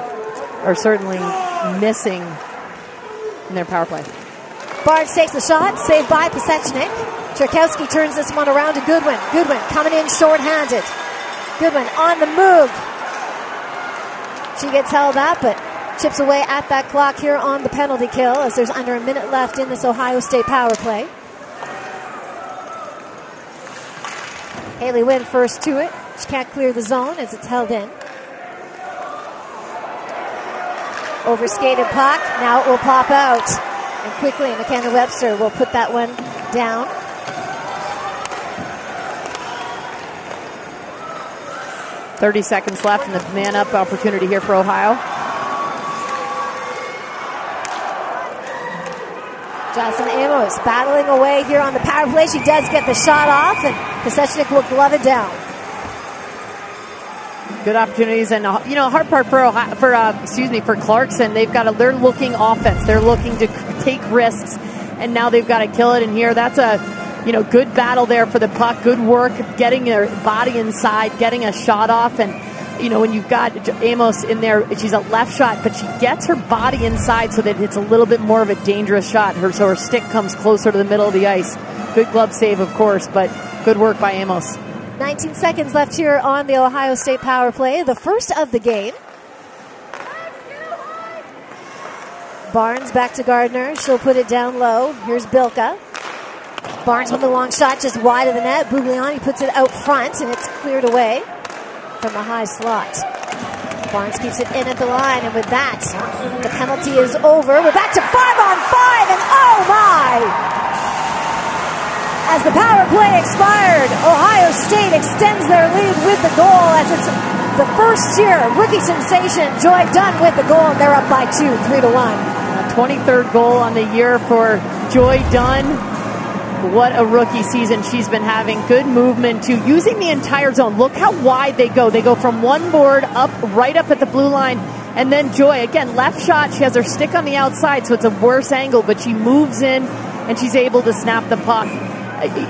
B: certainly missing in their power play.
A: Barnes takes the shot, saved by Pasechnik. Tchaikovsky turns this one around to Goodwin. Goodwin coming in short-handed. Goodwin on the move. She gets held up, but chips away at that clock here on the penalty kill as there's under a minute left in this Ohio State power play. Haley Wynn first to it. She can't clear the zone as it's held in. Overskated puck. Now it will pop out. And quickly, McKenna Webster will put that one down.
B: .30 seconds left in the man-up opportunity here for Ohio.
A: Jocelyn Amos battling away here on the power play. She does get the shot off, and Pasechnik will glove it down.
B: Good opportunities, and hard part for Clarkson. They're looking offense. They're looking to take risks, and now they've got to kill it in here. That's a good battle there for the puck. Good work getting her body inside, getting a shot off, and when you've got Amos in there, she's a left shot, but she gets her body inside so that it's a little bit more of a dangerous shot. So her stick comes closer to the middle of the ice. Good glove save, of course, but good work by Amos.
A: 19 seconds left here on the Ohio State power play, the first of the game. Barnes back to Gardner. She'll put it down low. Here's Bilka. Barnes with the long shot just wide of the net. Bugliani puts it out front, and it's cleared away from the high slot. Barnes keeps it in at the line, and with that, the penalty is over. We're back to 5-on-5, and oh my! As the power play expired, Ohio State extends their lead with the goal as it's the first year rookie sensation Joy Dunn with the goal, and they're up by 2, 3-1.
B: 23rd goal on the year for Joy Dunn. What a rookie season she's been having. Good movement too, using the entire zone. Look how wide they go. They go from one board up, right up at the blue line. And then Joy, again, left shot. She has her stick on the outside, so it's a worse angle, but she moves in and she's able to snap the puck.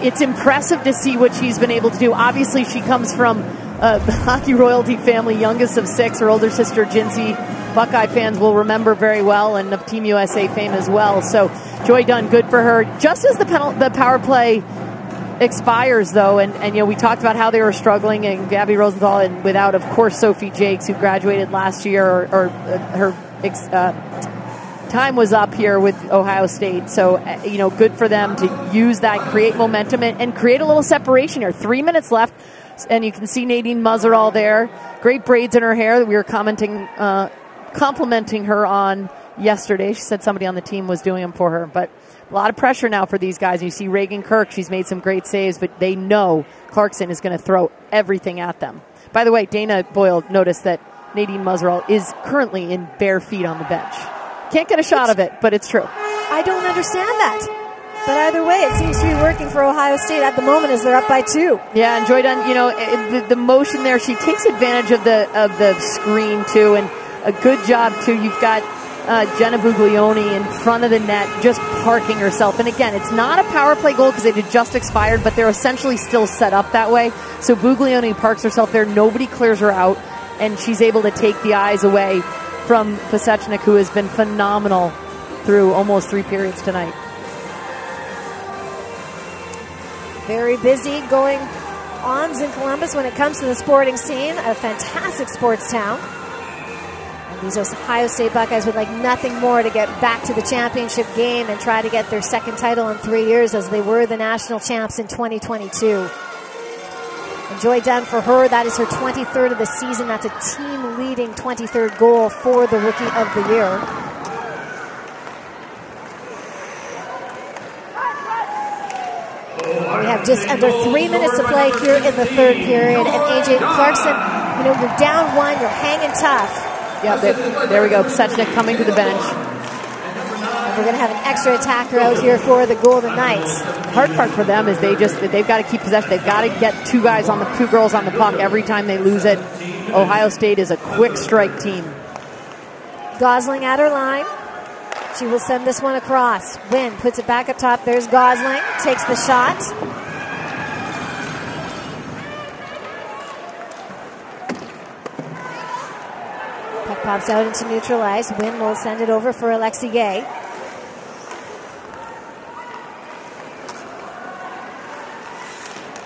B: It's impressive to see what she's been able to do. Obviously, she comes from the hockey royalty family, youngest of 6. Her older sister, Jinsey, Buckeye fans will remember very well, and of Team USA fame as well. So Joy Dunn, good for her. Just as the power play expires, though, and you know, we talked about how they were struggling, and Gabby Rosenthal, and without, of course, Sophie Jakes, who graduated last year, or her time was up here with Ohio State. So, you know, good for them to use that, create momentum, and create a little separation here. 3 minutes left, and you can see Nadine Muzzerall there. Great braids in her hair that we were complimenting her on yesterday. She said somebody on the team was doing them for her, but a lot of pressure now for these guys. You see Reagan Kirk, she's made some great saves, but they know Clarkson is going to throw everything at them. By the way, Dana Boyle noticed that Nadine Muzzerall is currently in bare feet on the bench. Can't get a shot of it, but it's true.
A: I don't understand that. But either way, it seems to be working for Ohio State at the moment as they're up by 2.
B: Yeah, and Joy Dunn, you know, the motion there, she takes advantage of the screen too, and a good job too. You've got Jenna Buglioni in front of the net, just parking herself. And again, it's not a power play goal because it had just expired, but they're essentially still set up that way. So Buglioni parks herself there. Nobody clears her out, and she's able to take the eyes away from Pasechnik, who has been phenomenal through almost 3 periods tonight.
A: Very busy going ons in Columbus when it comes to the sporting scene. A fantastic sports town. And these Ohio State Buckeyes would like nothing more to get back to the championship game and try to get their 2nd title in 3 years, as they were the national champs in 2022. And Joy Dunn, for her, that is her 23rd of the season. That's a team-leading 23rd goal for the Rookie of the Year. We have just under 3 minutes to play here in the 3rd period. And AJ Clarkson, you know, you're down 1, you're hanging tough.
B: Yeah, there we go. Pasechnik coming to the bench.
A: And we're going to have an extra attacker out here for the Golden Knights.
B: The hard part for them is they've got to keep possession. They've got to get two girls on the puck every time they lose it. Ohio State is a quick strike team.
A: Gosling at her line. She will send this one across. Wynn puts it back up top. There's Gosling. Takes the shot. Puck pops out into neutral ice. Wynn will send it over for Alexi Gay.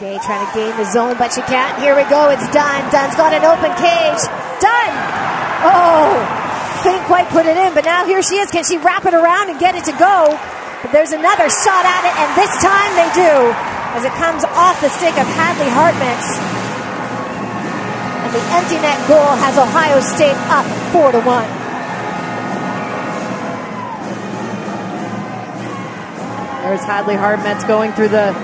A: Gay trying to gain the zone, but she can't. Here we go. It's Dunn. Dunn's got an open cage. Dunn! Oh! Couldn't quite put it in, but now here she is. Can she wrap it around and get it to go? But there's another shot at it, and this time they do, as it comes off the stick of Hadley Hartmetz. And the empty net goal has Ohio State up 4-1.
B: There's Hadley Hartmetz going through the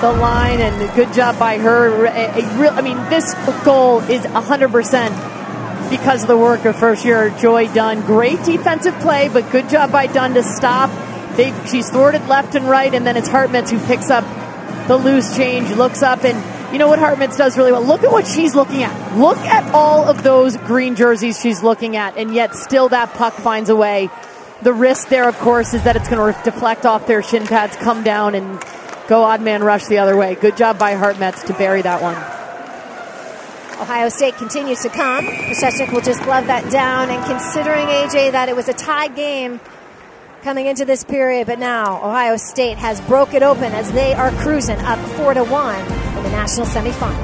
B: line, and a good job by her. I mean, this goal is 100% because of the work of first-year Joy Dunn. Great defensive play, but good job by Dunn to stop. She's thwarted left and right, and then it's Hartmetz who picks up the loose change, looks up, and you know what Hartmetz does really well? Look at what she's looking at. Look at all of those green jerseys she's looking at, and yet still that puck finds a way. The risk there, of course, is that it's going to deflect off their shin pads, come down, and go odd man rush the other way. Good job by Hartmetz to bury that one.
A: Ohio State continues to come. Pasechnik will just glove that down, and considering, AJ, that it was a tied game coming into this period, but now Ohio State has broke it open as they are cruising up 4-1 in the national semifinal.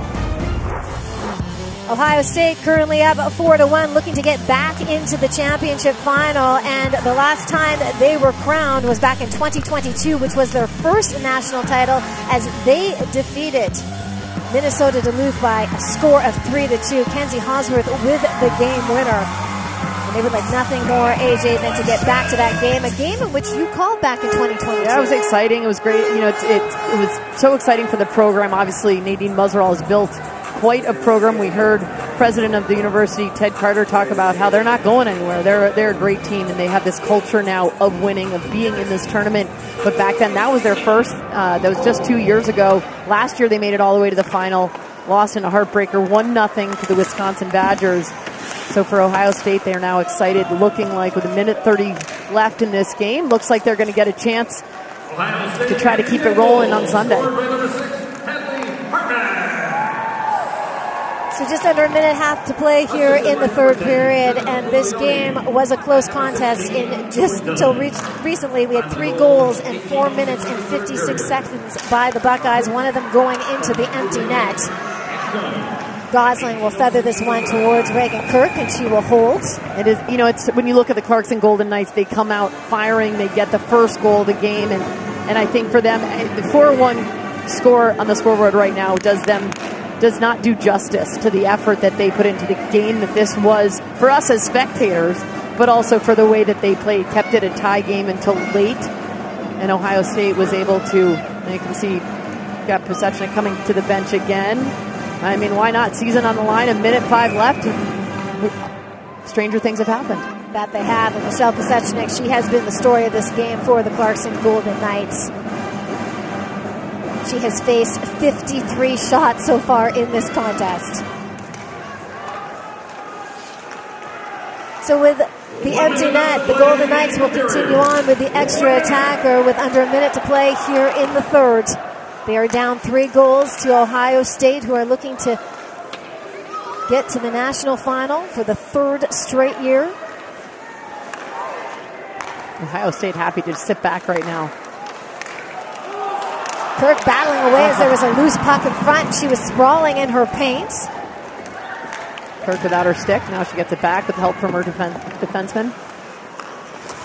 A: Ohio State currently up 4-1, looking to get back into the championship final, and the last time they were crowned was back in 2022, which was their first national title, as they defeated Minnesota Duluth by a score of 3-2. Kenzie Hosworth with the game winner. And they would like nothing more, AJ, than to get back to that game, a game in which you called back in 2022.
B: Yeah, it was exciting. It was great. You know, it was so exciting for the program. Obviously, Nadine Muzzerall has built quite a program. We heard president of the university, Ted Carter, talk about how they're not going anywhere. They're a great team, and they have this culture now of winning, of being in this tournament. But back then, that was their first. That was just 2 years ago. Last year, they made it all the way to the final, lost in a heartbreaker, 1-0 to the Wisconsin Badgers. So for Ohio State, they are now excited, looking like with a minute 30 left in this game, looks like they're going to get a chance to try to keep it rolling on Sunday.
A: So just under a minute and a half to play here in the third period, and this game was a close contest. In just until recently, we had 3 goals in 4 minutes and 56 seconds by the Buckeyes, one of them going into the empty net. Gosling will feather this one towards Reagan Kirk, and she will hold.
B: It is, it's when you look at the Clarkson Golden Knights, they come out firing, they get the first goal of the game, and I think for them, the 4-1 score on the scoreboard right now does not do justice to the effort that they put into the game that this was for us as spectators, but also for the way that they played, kept it a tie game until late, and Ohio State was able to, and you can see, got Pesechnik coming to the bench again. I mean, why not? Season on the line, a minute 5 left. Stranger things have happened.
A: That they have, and Michelle Pesechnik, she has been the story of this game for the Clarkson Golden Knights. She has faced 53 shots so far in this contest. So with the empty net, the Golden Knights will continue on with the extra attacker with under a minute to play here in the third. They are down 3 goals to Ohio State, who are looking to get to the national final for the 3rd straight year.
B: Ohio State happy to sit back right now.
A: Kirk battling away as there was a loose puck in front. She was sprawling in her paint.
B: Kirk without her stick. Now she gets it back with help from her defenseman.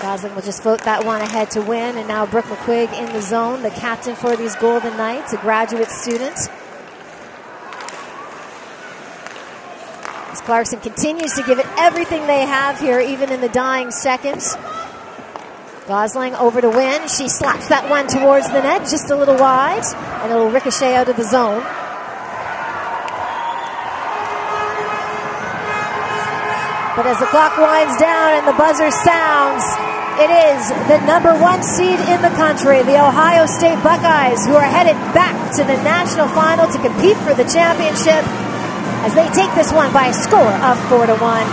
A: Gosling will just float that one ahead to win. And now Brooke McQuigg in the zone, the captain for these Golden Knights, a graduate student. As Clarkson continues to give it everything they have here, even in the dying seconds. Gosling over to win. She slaps that one towards the net, just a little wide, and it'll ricochet out of the zone. But as the clock winds down and the buzzer sounds, it is the #1 seed in the country, the Ohio State Buckeyes, who are headed back to the national final to compete for the championship as they take this one by a score of 4-1.